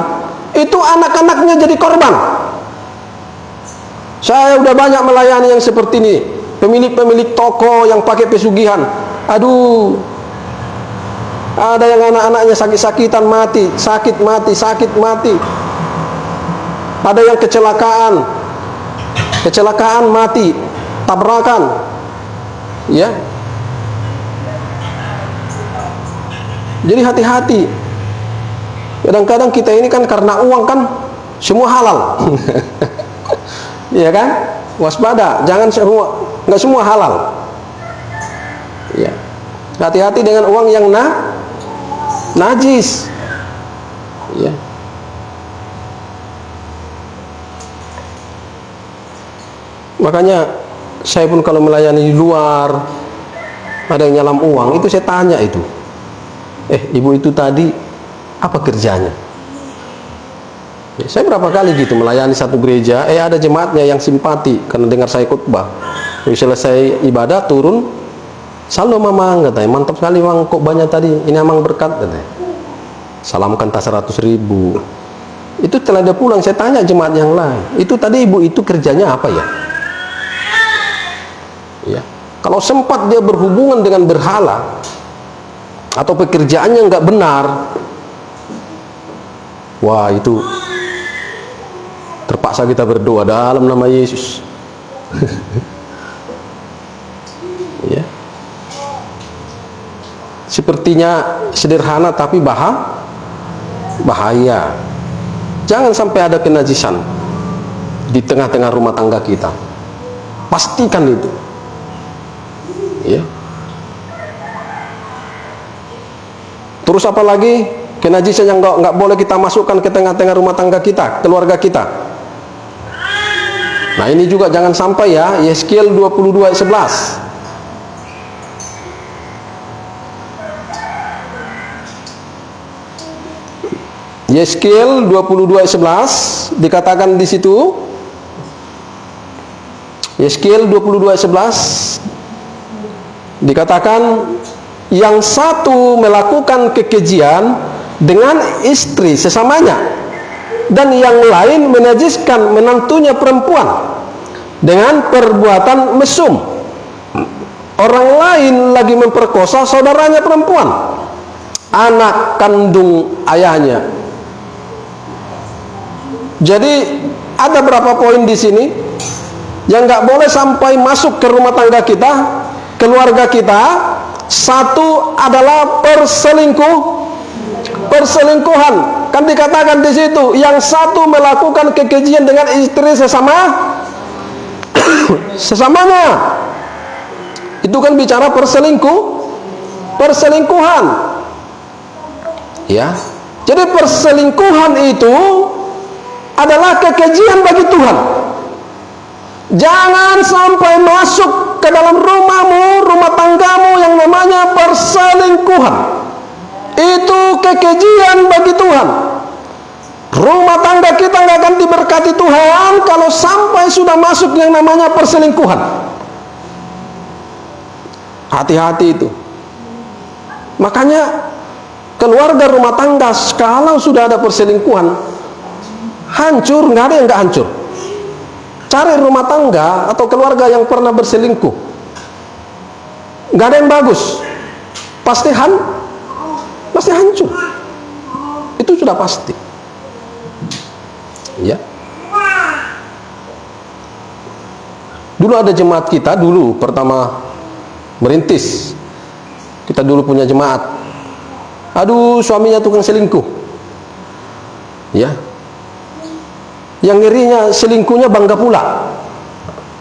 itu anak-anaknya jadi korban. Saya udah banyak melayani yang seperti ini, pemilik-pemilik toko yang pakai pesugihan. Aduh, Ada yang anak-anaknya sakit-sakitan mati, sakit mati, sakit mati. Ada yang kecelakaan mati, tabrakan. Ya. Jadi hati-hati. Kadang-kadang kita ini kan karena uang kan semua halal. Iya kan? Waspada, jangan nggak semua halal. Ya. Hati-hati dengan uang yang najis. Ya. Makanya saya pun kalau melayani di luar ada yang nyalam uang, itu saya tanya itu, ibu itu tadi apa kerjanya? Ya, saya berapa kali gitu melayani satu gereja, ada jemaatnya yang simpati karena dengar saya khutbah. Selesai ibadah turun, "Salam mamang," katanya, "mantap sekali bang khotbahnya tadi, ini amang berkat," katanya. Salamkan tas 100.000. Itu setelah dia pulang saya tanya jemaat yang lain, itu tadi ibu itu kerjanya apa ya? Ya, kalau sempat dia berhubungan dengan berhala atau pekerjaannya nggak benar, wah itu terpaksa kita berdoa dalam nama Yesus. Ya, sepertinya sederhana tapi bahaya. Jangan sampai ada kenajisan di tengah-tengah rumah tangga kita. Pastikan itu. Ya. Terus apa lagi? Kenajisan yang nggak boleh kita masukkan ke tengah-tengah rumah tangga kita, keluarga kita. Nah ini juga jangan sampai ya. Yeskiel 22 ayat 11. Yeskiel 22 ayat 11 dikatakan di situ. Yeskiel 22 ayat 11 dikatakan, yang satu melakukan kekejian dengan istri sesamanya, dan yang lain menajiskan menantunya perempuan dengan perbuatan mesum. Orang lain lagi memperkosa saudaranya perempuan, anak kandung ayahnya. Jadi ada berapa poin di sini yang nggak boleh sampai masuk ke rumah tangga kita, keluarga kita. Satu adalah perselingkuhan. Kan dikatakan di situ, yang satu melakukan kekejian dengan istri sesamanya. Itu kan bicara perselingkuhan. Ya. Jadi perselingkuhan itu adalah kekejian bagi Tuhan. Jangan sampai masuk ke dalam rumahmu, rumah tanggamu yang namanya perselingkuhan. Itu kekejian bagi Tuhan. Rumah tangga kita nggak akan diberkati Tuhan kalau sampai sudah masuk yang namanya perselingkuhan. Hati-hati itu. Makanya keluarga rumah tangga kalau sudah ada perselingkuhan, hancur, nggak ada yang nggak hancur. Cari rumah tangga atau keluarga yang pernah berselingkuh, nggak ada yang bagus, pasti hancur. Itu sudah pasti. Ya. Dulu ada jemaat kita, dulu pertama merintis, kita dulu punya jemaat. Aduh, suaminya tukang selingkuh. Ya. Yang ngerinya selingkuhnya bangga pula,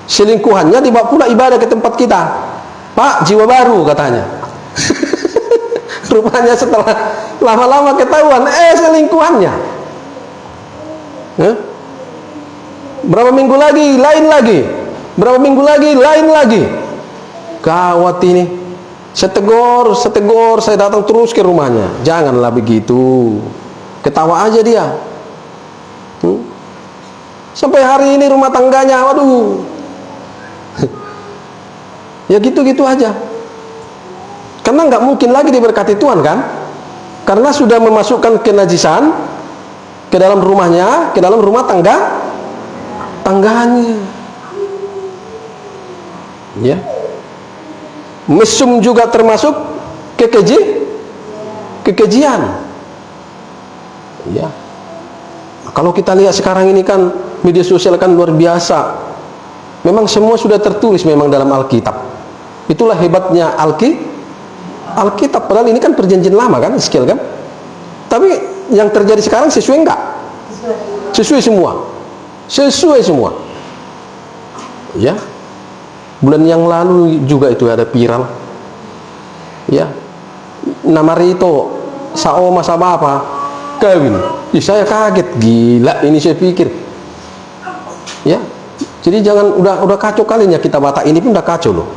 selingkuhannya dibawa pula ibadah ke tempat kita. Pak, jiwa baru katanya. Rupanya setelah lama-lama ketahuan selingkuhannya. Berapa minggu lagi lain lagi, berapa minggu lagi lain lagi. Gawat ini. Setegor saya datang terus ke rumahnya. Janganlah begitu, ketawa aja dia. Sampai hari ini rumah tangganya, waduh, ya gitu-gitu aja. Karena nggak mungkin lagi diberkati Tuhan kan? Karena sudah memasukkan kenajisan ke dalam rumahnya, ke dalam rumah tangganya. Ya. Mesum juga termasuk kekejian. Ya. Kalau kita lihat sekarang ini kan media sosial kan luar biasa. Memang semua sudah tertulis memang dalam Alkitab. Itulah hebatnya Alkitab. Padahal ini kan perjanjian lama kan, skill kan. Tapi yang terjadi sekarang sesuai enggak? Sesuai semua. Sesuai semua. Ya. Bulan yang lalu juga itu ada viral. Ya. Namarito saoma sama apa? Kawin. Saya kaget, gila ini saya pikir. Ya. Jadi jangan udah kacau kalinya kita Batak ini pun udah kacau loh.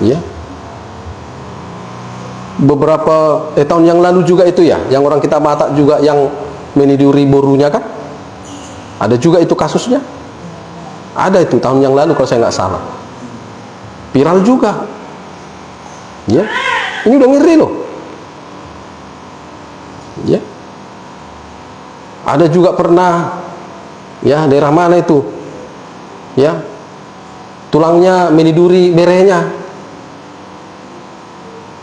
Ya. Beberapa tahun yang lalu juga itu ya, yang orang kita Batak juga yang meniduri borunya kan? Ada juga itu kasusnya. Ada itu tahun yang lalu kalau saya nggak salah. Viral juga. Ya. Ini udah ngeri loh. Ya. Ada juga pernah ya daerah mana itu? Ya. Tulangnya meniduri berehnya.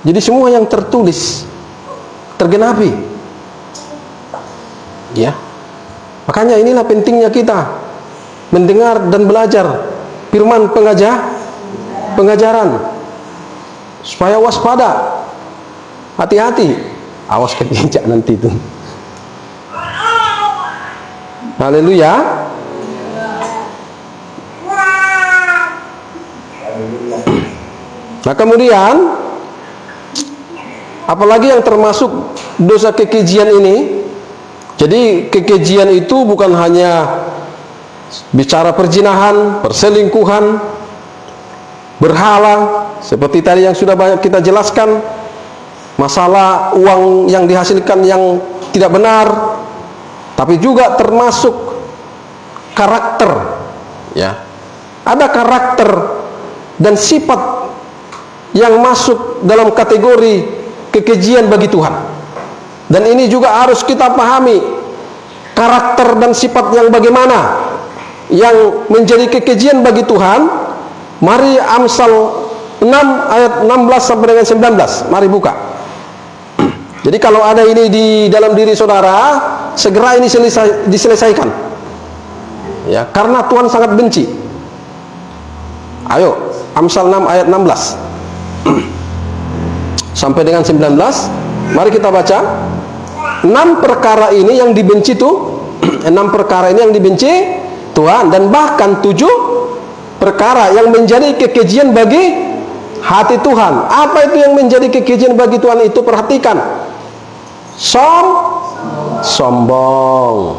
Jadi semua yang tertulis tergenapi. Ya. Makanya inilah pentingnya kita mendengar dan belajar firman pengajaran supaya waspada, hati-hati, awas keinjak nanti itu. Haleluya. Nah kemudian apalagi yang termasuk dosa kekejian ini. Jadi kekejian itu bukan hanya bicara perzinahan, perselingkuhan, berhala, seperti tadi yang sudah banyak kita jelaskan, masalah uang yang dihasilkan yang tidak benar, tapi juga termasuk karakter. Ya, ada karakter dan sifat yang masuk dalam kategori kekejian bagi Tuhan. Dan ini juga harus kita pahami karakter dan sifat yang bagaimana yang menjadi kekejian bagi Tuhan. Mari Amsal 6 ayat 16 sampai dengan 19. Mari buka. Jadi kalau ada ini di dalam diri saudara, segera ini diselesaikan. Ya, karena Tuhan sangat benci. Ayo, Amsal 6 ayat 16 sampai dengan 19. Mari kita baca. 6 perkara ini yang dibenci tuh 6 perkara ini yang dibenci Tuhan, dan bahkan 7 perkara yang menjadi kekejian bagi hati Tuhan. Apa itu yang menjadi kekejian bagi Tuhan itu? Perhatikan. Sombong.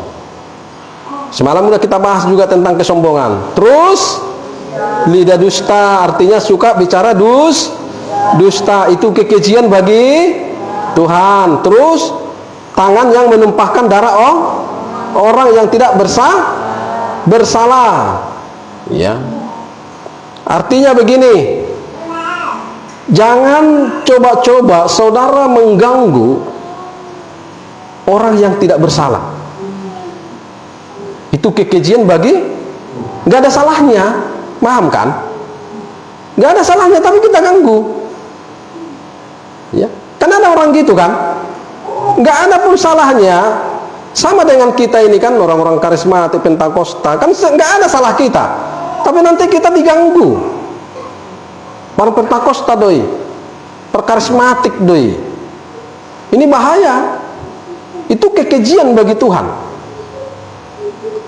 Semalam sudah kita bahas juga tentang kesombongan. Terus lidah dusta, artinya suka bicara dusta, itu kekejian bagi Tuhan. Terus tangan yang menumpahkan darah orang yang tidak bersalah. Ya. Artinya begini, jangan coba-coba saudara mengganggu orang yang tidak bersalah. Itu kekejian bagi, nggak ada salahnya, paham kan? Nggak ada salahnya tapi kita ganggu. Ya, kan ada orang gitu kan? Nggak ada pun salahnya. Sama dengan kita ini kan, orang-orang karismatik Pentakosta kan nggak ada salah kita, tapi nanti kita diganggu. Orang Pentakosta doi, perkarismatik doi, ini bahaya. Itu kekejian bagi Tuhan.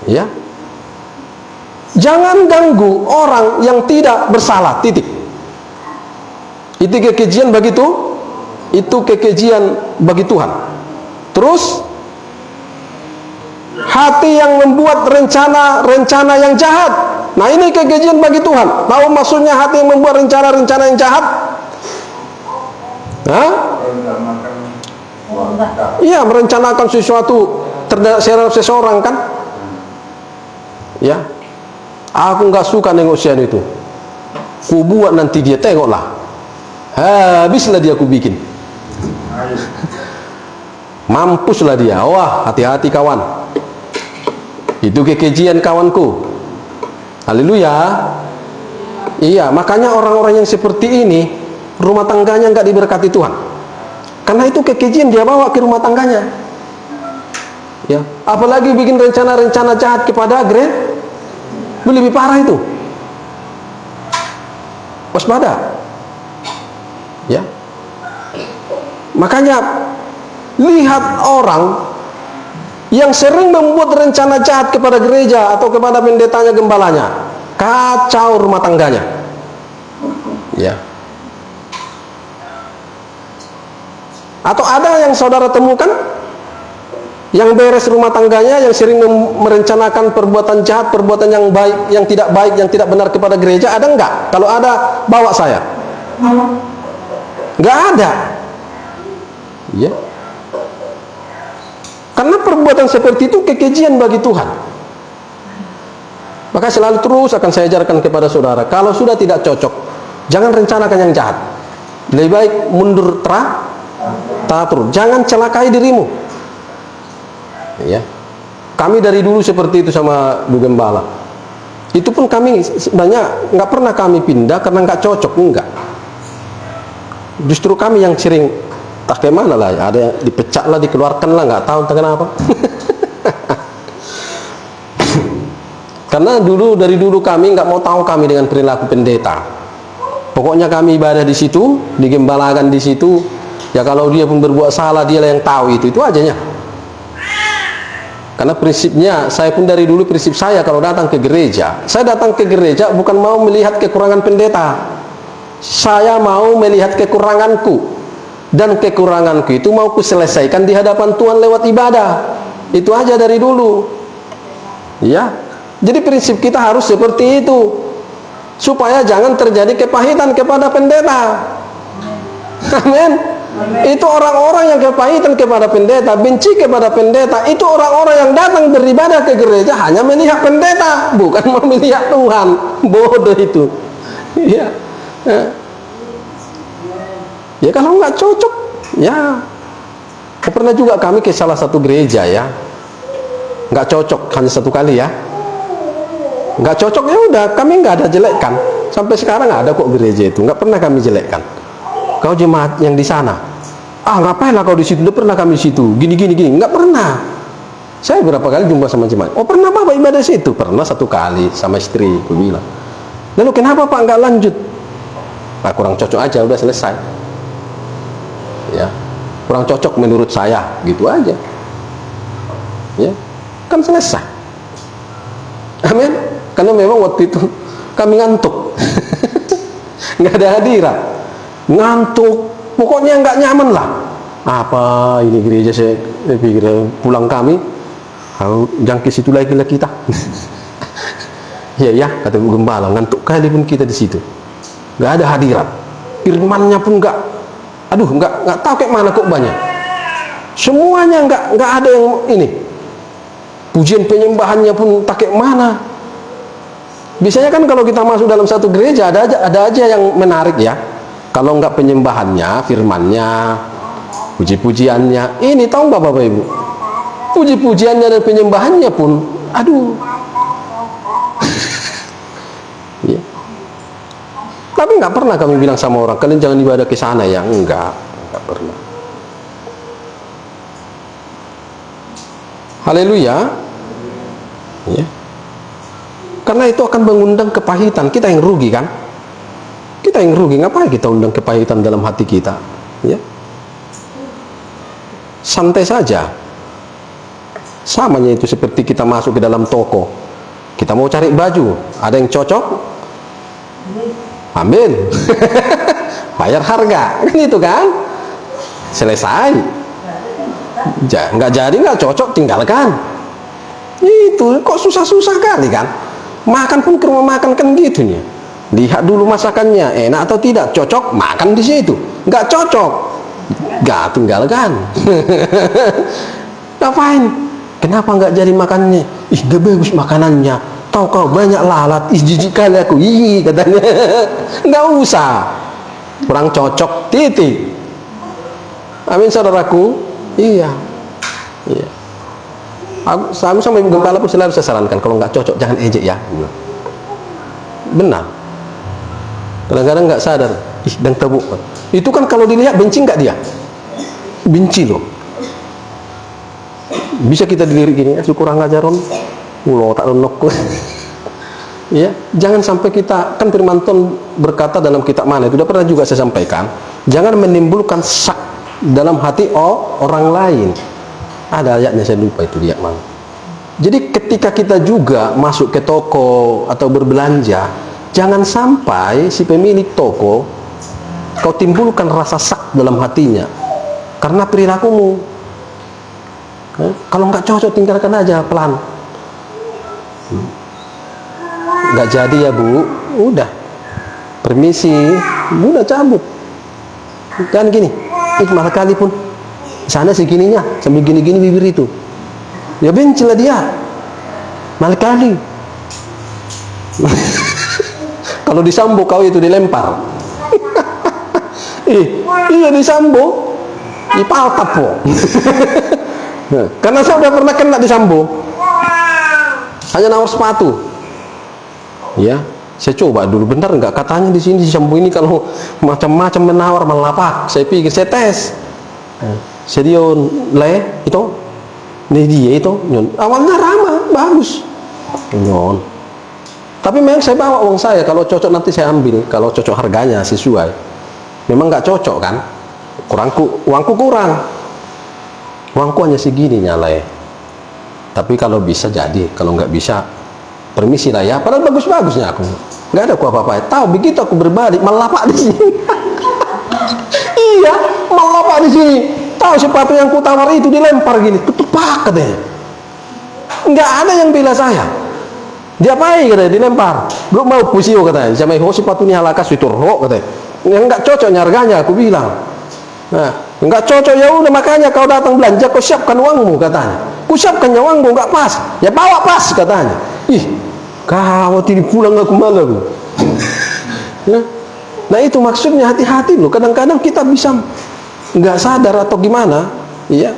Ya, jangan ganggu orang yang tidak bersalah, titik. Itu kekejian bagi itu kekejian bagi Tuhan. Terus hati yang membuat rencana yang jahat. Nah ini kekejian bagi Tuhan. Tahu maksudnya hati yang membuat rencana yang jahat? Hah? Iya, merencanakan sesuatu terhadap seseorang kan? Ya, aku nggak suka nengok sian itu. Ku buat nanti dia tengoklah. Habislah dia ku bikin. Mampuslah dia. Wah, hati-hati kawan. Itu kekejian kawanku. Haleluya. Iya, makanya orang-orang yang seperti ini rumah tangganya nggak diberkati Tuhan. Karena itu kekejian dia bawa ke rumah tangganya. Ya, apalagi bikin rencana-rencana jahat kepada lebih parah itu. Waspada. Ya. Makanya lihat orang yang sering membuat rencana jahat kepada gereja atau kepada pendetanya, gembalanya, kacau rumah tangganya. Ya. Atau ada yang saudara temukan yang beres rumah tangganya, yang sering merencanakan perbuatan jahat, perbuatan yang baik, yang tidak baik, yang tidak benar kepada gereja, ada enggak? Kalau ada, bawa saya. Enggak ada. Ya. Karena perbuatan seperti itu kekejian bagi Tuhan. Maka selalu terus akan saya ajarkan kepada saudara, kalau sudah tidak cocok, jangan rencanakan yang jahat. Lebih baik mundur teratur. Jangan celakai dirimu. Ya. Kami dari dulu seperti itu sama Bu Gembala. Itu pun kami sebenarnya nggak pernah kami pindah karena nggak cocok, enggak. Justru kami yang sering tak kemana lah, ada yang dipecat lah, dikeluarkan lah, nggak tahu entah kenapa. Karena dari dulu kami nggak mau tahu kami dengan perilaku pendeta. Pokoknya kami ibadah di situ, digembalakan di situ. Ya kalau dia pun berbuat salah, dia lah yang tahu itu ajanya. Karena prinsipnya, saya pun dari dulu prinsip saya kalau datang ke gereja, saya datang ke gereja bukan mau melihat kekurangan pendeta. Saya mau melihat kekuranganku. Dan kekuranganku itu mau kuselesaikan di hadapan Tuhan lewat ibadah. Itu aja dari dulu. Ya. Jadi prinsip kita harus seperti itu. Supaya jangan terjadi kepahitan kepada pendeta. Amin. Itu orang-orang yang kepahitan kepada pendeta, benci kepada pendeta, itu orang-orang yang datang beribadah ke gereja hanya melihat pendeta, bukan mau melihat Tuhan. Bodoh itu. Ya. Ya kalau nggak cocok, ya. Pernah juga kami ke salah satu gereja ya, nggak cocok hanya satu kali ya. Nggak cocok ya udah, kami nggak ada jelekkan. Sampai sekarang ada kok gereja itu, nggak pernah kami jelekkan. Kau jemaat yang di sana, ngapain lah kau di situ? Udah pernah kami di situ, gini, nggak pernah. Saya berapa kali jumpa sama jemaat. Oh pernah Bapak ibadah situ? Pernah satu kali sama istri, aku bilang. Lalu kenapa Pak nggak lanjut? Nah, kurang cocok aja, udah selesai. Ya, kurang cocok menurut saya, gitu aja. Ya, kan selesai. Amin. Karena memang waktu itu kami ngantuk, nggak ada hadirat. Ngantuk, pokoknya nggak nyaman lah. Apa ini gereja, saya pikir pulang kami jangkis situ lagi lah kita. Ya kata Bu Gembala, ngantuk kali pun kita di situ, nggak ada hadirat, firmannya pun nggak tahu kayak mana kok banyak, semuanya nggak ada yang ini, pujian penyembahannya pun tak kayak mana. Biasanya kan kalau kita masuk dalam satu gereja ada aja yang menarik ya. Kalau enggak penyembahannya, firmannya, puji-pujiannya, ini tahu nggak Bapak Ibu? Puji-pujiannya dan penyembahannya pun, aduh. Ya. Tapi nggak pernah kami bilang sama orang, kalian jangan ibadah ke sana ya, enggak pernah. Haleluya. Ya. Karena itu akan mengundang kepahitan, kita yang rugi kan? Kita yang rugi, ngapain kita undang kepahitan dalam hati kita? Ya. Santai saja. Samanya itu seperti kita masuk ke dalam toko. Kita mau cari baju, ada yang cocok, ambil. Bayar harga, kan itu kan? Selesai. Nggak jadi, nggak cocok, tinggalkan. Itu kok susah-susah kali kan? Makan pun ke rumah makan kan gitu nih. Lihat dulu masakannya enak atau tidak, cocok makan di situ, nggak cocok nggak tinggalkan. Ngapain? Kenapa nggak jadi makannya? Ih gak bagus makanannya, tahu kau banyak lalat, ih jijik kali aku, ih katanya. Nggak usah, kurang cocok, titik. Amin saudaraku. Iya. Aku sama Ibu Gembala pun selalu saya sarankan, kalau nggak cocok jangan ejek ya. Benar. Kadang-kadang nggak sadar, dan tabuk. Itu kan kalau dilihat benci nggak dia? benci loh. Bisa kita dilirik gini, kurang ajaran, ulo tak lenok. Ya, jangan sampai kita, kan firman Tuhan berkata dalam kitab mana itu, sudah pernah juga saya sampaikan, jangan menimbulkan sak dalam hati orang lain. Ada ayatnya, saya lupa itu dia mana. Jadi ketika kita juga masuk ke toko atau berbelanja, jangan sampai si pemilik toko kau timbulkan rasa sak dalam hatinya karena perilakumu. Kalau nggak cocok tinggalkan aja pelan. Nggak jadi ya bu, udah permisi, udah cabut. Kan gini, malah kali pun sana segininya sambil gini-gini bibir itu, ya bencilah dia malah kali. Kalau disambo kau itu dilempar. Iya disambo dipaltap po. Karena saya udah pernah kena disambo, hanya nawar sepatu. Ya, saya coba dulu, benar nggak katanya di sini disambo ini kalau macam-macam menawar melapak. Saya pikir, saya tes. Saya le itu, nih dia itu, awalnya ramah, bagus. Nyon. Tapi memang saya bawa uang saya, kalau cocok nanti saya ambil, kalau cocok harganya sesuai. Memang nggak cocok kan? Uangku kurang. Uangku hanya segini nyalai. Tapi kalau bisa jadi, kalau nggak bisa permisi lah ya. Padahal bagus-bagusnya aku, nggak ada aku apa-apa. Tahu begitu aku berbalik melapak di sini. Iya, melapak di sini. Tahu sepatu yang ku tawar itu dilempar gini, ketupak katanya. Nggak ada yang bela saya. Diapain katanya, dilempar. Belum mau pusio katanya. Sama sepatu ini halakas itu roh katanya. Yang nggak cocoknya harganya, aku bilang. Nah, nggak cocok ya udah, makanya kau datang belanja, kau siapkan uangmu katanya. Ku siapkan uangmu nggak pas, ya bawa pas katanya. Ih, kau tidak pulang aku malah aku. Nah itu maksudnya, hati-hati loh. Kadang-kadang kita bisa nggak sadar atau gimana, iya.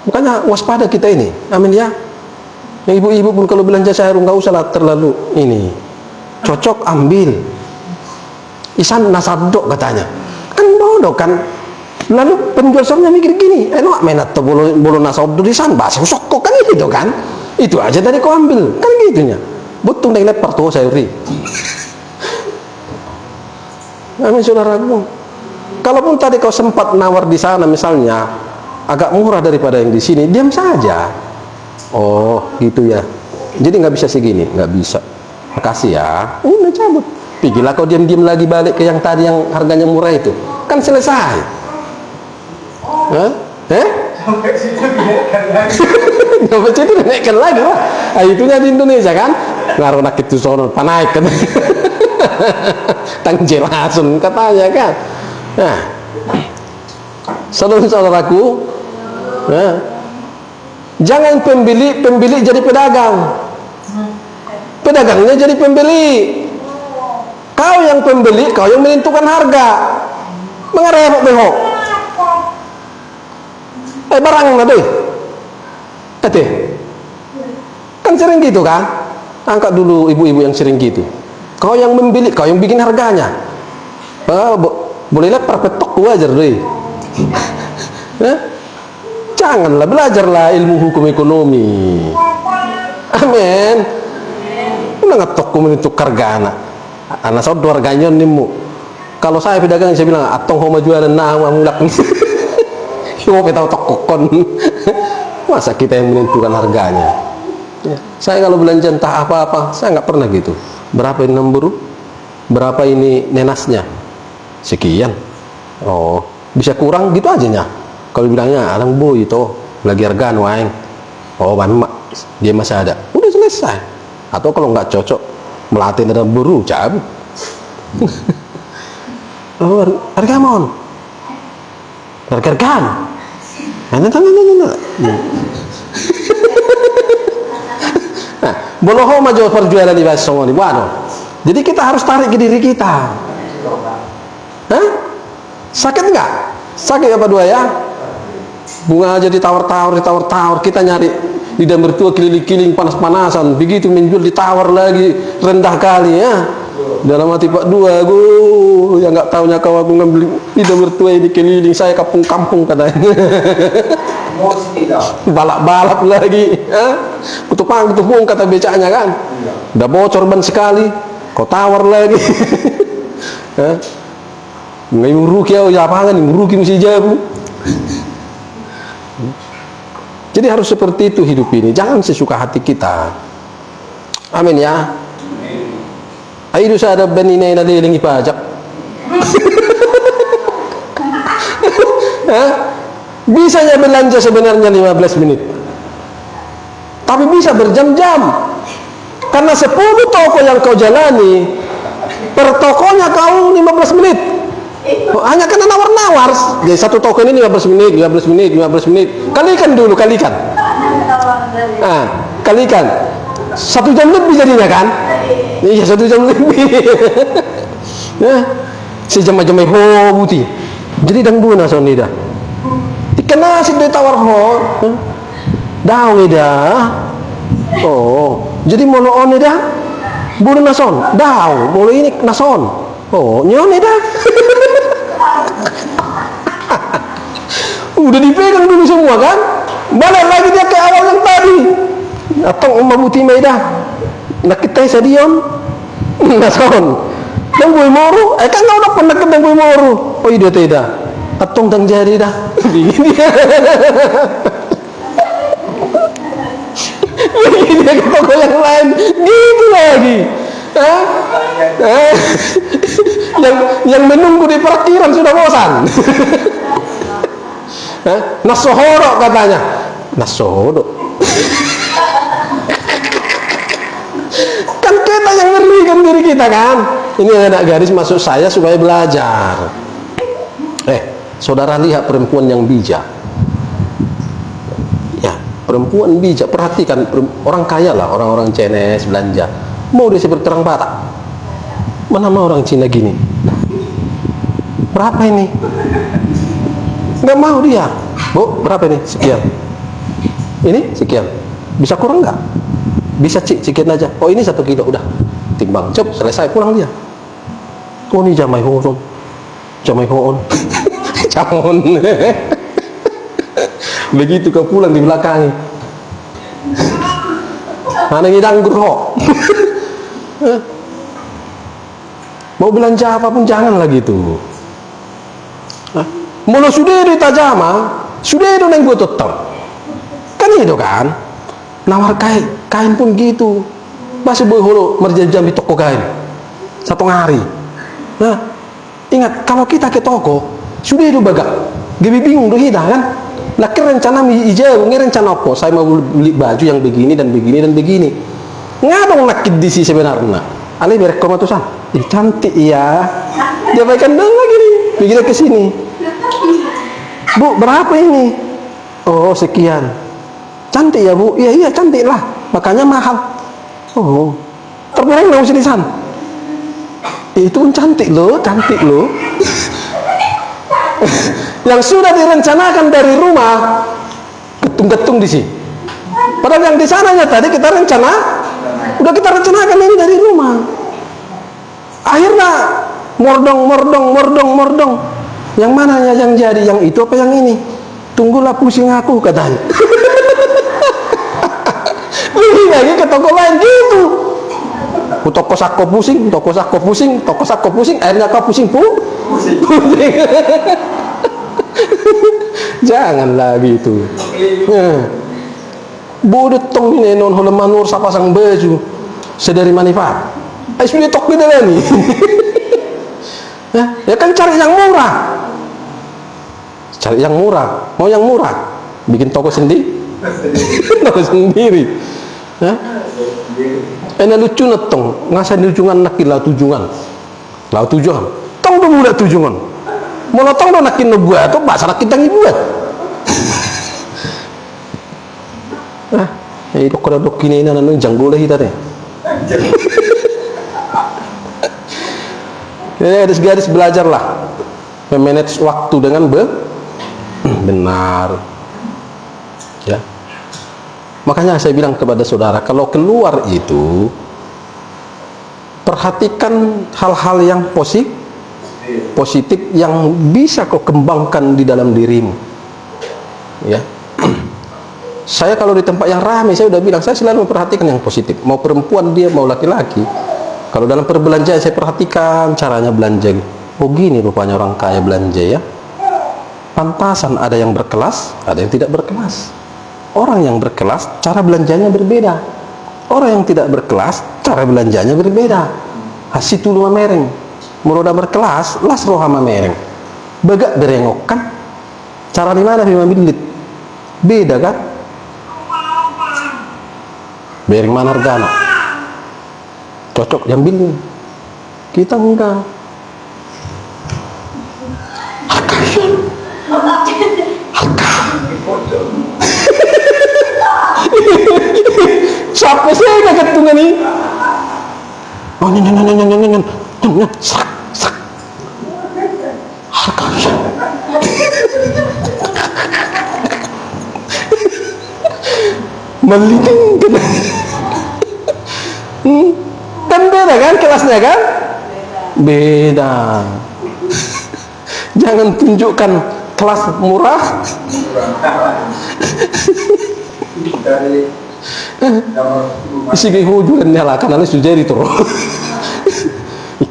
Makanya waspada kita ini, amin ya. Yang ibu-ibu pun kalau belanja sayur nggak usah lah terlalu ini. Cocok ambil. Isan nasadok katanya. Kan bodoh kan. Lalu penjual sayurnya mikir gini, enak main atau bolu nasadok di sana, bahasa usok kan itu kan. Itu aja tadi kau ambil, kan gitunya. Butuh naik lepar tuh sayuri. Amin saudaraku. Kalaupun tadi kau sempat nawar di sana misalnya agak murah daripada yang di sini, diam saja. Oh gitu ya. Jadi nggak bisa segini, nggak bisa. Makasih ya. Udah cabut. Pergilah kau diam-diam lagi balik ke yang tadi yang harganya murah itu. Kan selesai. Sampai situ dinaikkan lagi. Sampai situ dinaikkan lagi lah. Nah, itunya di Indonesia kan. Ngaruh nak itu sono panaik kan. Tangjelasun katanya kan. Nah, saudara-saudaraku, jangan pembeli jadi pedagang, pedagangnya jadi pembeli. Kau yang pembeli, kau yang menentukan harga. Mengarep behok. Barang nade. Kan sering gitu kan? Angkat dulu ibu-ibu yang sering gitu. Kau yang membeli, kau yang bikin harganya. Boleh lepar petok wajar deh. Janganlah, belajarlah ilmu hukum ekonomi. Amin. Udah ngetok menentuk harga anak. Anak saudara harganya nimu. Kalau saya pedagang saya bilang atong homa jualan nama mulak. Yo kita tokokon. Masa kita yang menentukan harganya? Ya. Saya kalau belanja entah apa-apa, saya nggak pernah gitu. Berapa ini nombor? Berapa ini nenasnya? Sekian. Oh, bisa kurang gitu aja nya. Kalau bilangnya alang bu itu lagi harga nuaing. Oh, mak dia masih ada. Udah selesai. Atau kalau nggak cocok melatih dalam buru cabut. Oh, harga mon. Harga-hargaan. Nah, boloho maju perjualan di basong di wano. Jadi kita harus tarik ke diri kita. Hah? Sakit nggak? Sakit apa dua ya? Bunga aja ditawar-tawar, kita nyari lidah mertua keliling-keliling panas-panasan, begitu menjual ditawar lagi rendah kali ya. Dalam hati Pak Dua, yang nggak tahunya kau aku ngambil lidah mertua ini keliling saya kampung-kampung katanya. Balap-balap lagi, kutupang kata becaknya kan. Udah bocor ban sekali, kau tawar lagi. Nggak muruki ya, lapangan muruki mesti jauh. Jadi harus seperti itu hidup ini, jangan sesuka hati kita. Amin ya. Ayo ada beninay na liling ipajak. Bisanya belanja sebenarnya 15 menit, tapi bisa berjam-jam. Karena 10 toko yang kau jalani, per tokonya kau 15 menit. Hanya kena nawar-nawar. Jadi satu toko ini 15 menit, 15 menit, 15 menit. Kalikan dulu, kalikan. Kalikan. 1 jam lebih jadinya kan? Iya, 1 jam lebih. Sejam-jam ho buti. Jadi dang buna soni dah. Dikena si dia tawar ho. Daw dah. Oh, jadi mono on dah. Buna nason. Daw, mulai ini nason. Oh, nyone dah. Udah dipegang dulu semua kan? Balik lagi dia ke awal yang tadi. Atau mabuti maidah. Nak kita sadion. Nason. Dang boy moro. Kan kau udah pernah ke dang boy moro. Oh iya tidak. Atong dang jari dah. Begini dia ke toko yang lain. Gitu lagi. Yang menunggu di parkiran sudah bosan. Nasohoro katanya. Nasohoro. Kan kita yang ngerikan diri kita kan. Ini anak garis masuk saya supaya belajar. Saudara lihat perempuan yang bijak. Ya, perempuan bijak. Perhatikan orang kaya lah, orang-orang Chinese belanja. Mau dia seperti terang batak. Mana mau orang Cina gini? Berapa ini? Nggak mau dia. Bu, berapa ini? Sekian. Ini sekian. Bisa kurang nggak? Bisa sekian aja. Oh ini 1 kilo udah. Timbang, cep, selesai, pulang dia. Oh ini jamai hoon. Jamai hoon. Camon. Begitu kau pulang di belakang. Mana ngidang gurho. Mau belanja apapun jangan lagi itu. Mula sudah di tajama, sudah itu neng gue tetap. Kan itu kan. Nawar kain pun gitu. Masih boleh hulu merjam di toko kain 1 hari. Nah, ingat kalau kita ke toko sudah itu bagak. Gibi bingung tuh kita kan. Laki rencana hijau, rencana apa? Saya mau beli baju yang begini dan begini dan begini. Ngadong nakit di sini sebenarnya. Ale berek komatusan. Cantik ya. Dia baikkan dong lagi nih. Begini ke sini. Bu, berapa ini? Oh, sekian. Cantik ya, Bu? Iya, cantik lah. Makanya mahal. Oh, terperang dong sini san. Itu pun cantik loh. Yang sudah direncanakan dari rumah, getung-getung di sini. Padahal yang di sananya tadi kita udah kita rencanakan ini dari rumah. Akhirnya mordong. Yang mana yang jadi, yang itu apa yang ini? Tunggulah pusing aku katanya. Ini lagi ke toko lain gitu. Toko sako pusing, akhirnya kau pusing. Jangan lagi itu. Bodoh tong ini non holemanur sapasang baju sedari manifat. Sudah tok beda nih. Ya kan cari yang murah. Mau yang murah, bikin toko sendiri. Enak lucu netong, ngasih tujungan nakin lau tujuan. Tong tu muda tujuan. Mau tong tu nakin buat, tu bahasa kita buat. Itu kalau dok kini nana janggul kita deh. Garis belajarlah memanage waktu dengan benar. Ya. Makanya saya bilang kepada saudara, kalau keluar itu perhatikan hal-hal yang positif yang bisa kau kembangkan di dalam dirimu. Ya. Saya kalau di tempat yang ramai, saya udah bilang, saya selalu memperhatikan yang positif. Mau perempuan dia, mau laki-laki. Kalau dalam perbelanjaan saya perhatikan caranya belanja. Oh gini rupanya orang kaya belanja ya. Pantasan ada yang berkelas, ada yang tidak berkelas. Orang yang berkelas, cara belanjanya berbeda. Orang yang tidak berkelas, cara belanjanya berbeda. Hasitu luma mereng. Muroda berkelas, las rohama mereng. Begak berengok kan? Cara di mana bima bilit? Beda kan? Bereng mana regana? Cocok jambil. Kita enggak. Siapa sih yang ketungan nih? Oh nyan sak harga meliting kan beda kan kelasnya kan? Beda. Jangan tunjukkan kelas murah isi hujuran nyalakan alih sudah itu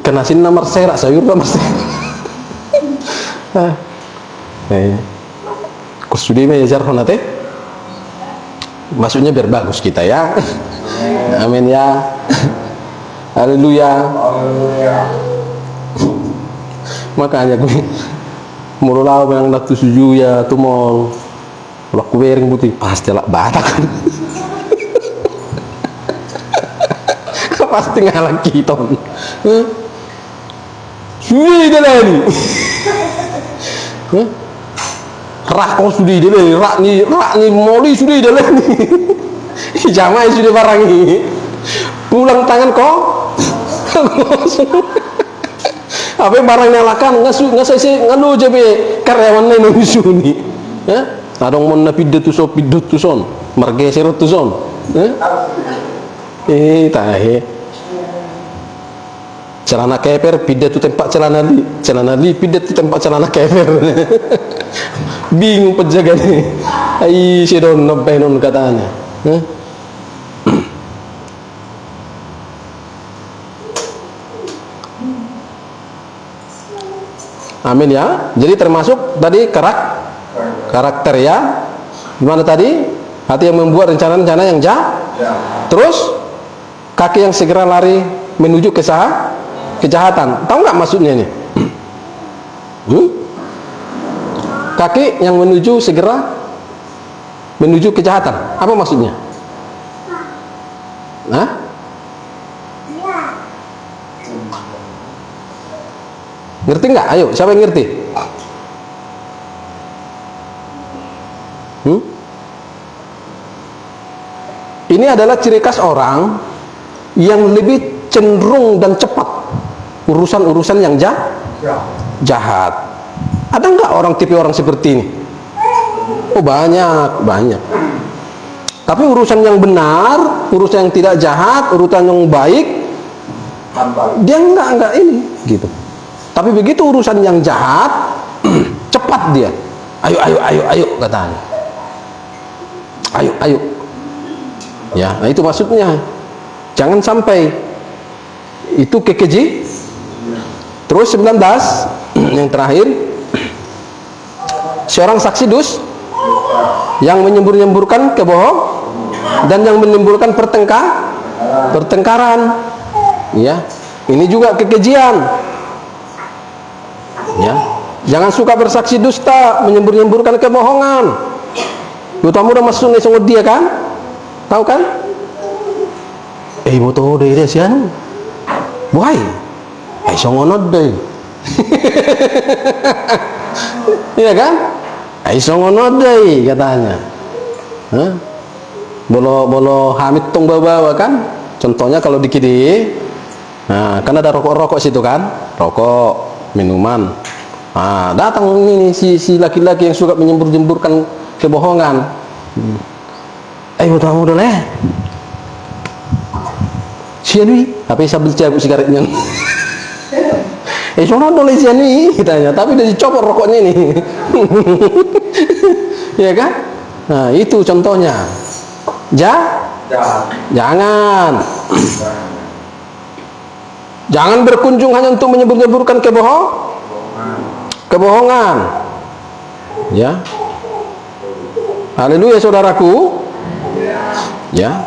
ikan asin nomor serak sayur nomor serak kusudi me jar honate maksudnya biar bagus kita ya. Amin ya. Haleluya. Makanya gue mula yang natu suju ya tu mau laku bering putih pasti lah batak. Pasti ngalah kita. Sudah dah ni. Rak kau sudah dah ni. Rak ni moli sudah dah ni. Jamai sudah barang ni. Pulang tangan kau. Apa barang nyalakan ngasih nganu je be karyawan ni nusu ni. Adong mon na pidot tu son. Margeser tu son. Tahe. Celana keper pindah tu tempat celana li pindah tu tempat celana keper. Bingung penjaga ni. Ai si don nobenon katanya. Amin ya. Jadi termasuk tadi karakter ya. Gimana tadi? Hati yang membuat rencana-rencana yang jahat. Terus kaki yang segera lari menuju kejahatan. Tahu nggak maksudnya ini? Kaki yang segera menuju kejahatan. Apa maksudnya? Hah? Ngerti nggak? Ayo, siapa yang ngerti? Ini adalah ciri khas orang yang lebih cenderung dan cepat urusan-urusan yang jahat. Ada nggak orang tipe orang seperti ini? Oh banyak. Tapi urusan yang benar, urusan yang tidak jahat, urusan yang baik, dia enggak ini, gitu. Tapi begitu urusan yang jahat, cepat dia. Ayo katanya. Ayo. Ya, nah itu maksudnya. Jangan sampai itu kekeji. Terus 19 yang terakhir, seorang saksi dus yang menyembur-nyemburkan kebohongan dan yang menimbulkan pertengkaran. Ya, ini juga kekejian. Ya, jangan suka bersaksi dusta, menyembur-nyemburkan kebohongan. Utamu udah masuk nih sungguh dia kan? Tahu kan? Mau tahu deh dia sian. Why? Songonod deh. Iya kan? Songonod deh katanya. Bolo hamid tong bawa kan? Contohnya kalau di kiri, nah kan ada rokok-rokok situ kan? Rokok, minuman. Nah, datang ini si laki-laki yang suka menyembur-nyemburkan kebohongan. Utamu deh. Sianui, tapi sambil cabut sigaretnya. Sono dong sianui, kitanya, tapi udah dicopot rokoknya nih. Ya kan? Nah, itu contohnya. Jangan. Jangan berkunjung hanya untuk menyebur-nyeburkan kebohongan. Ya. Haleluya saudaraku. Ya.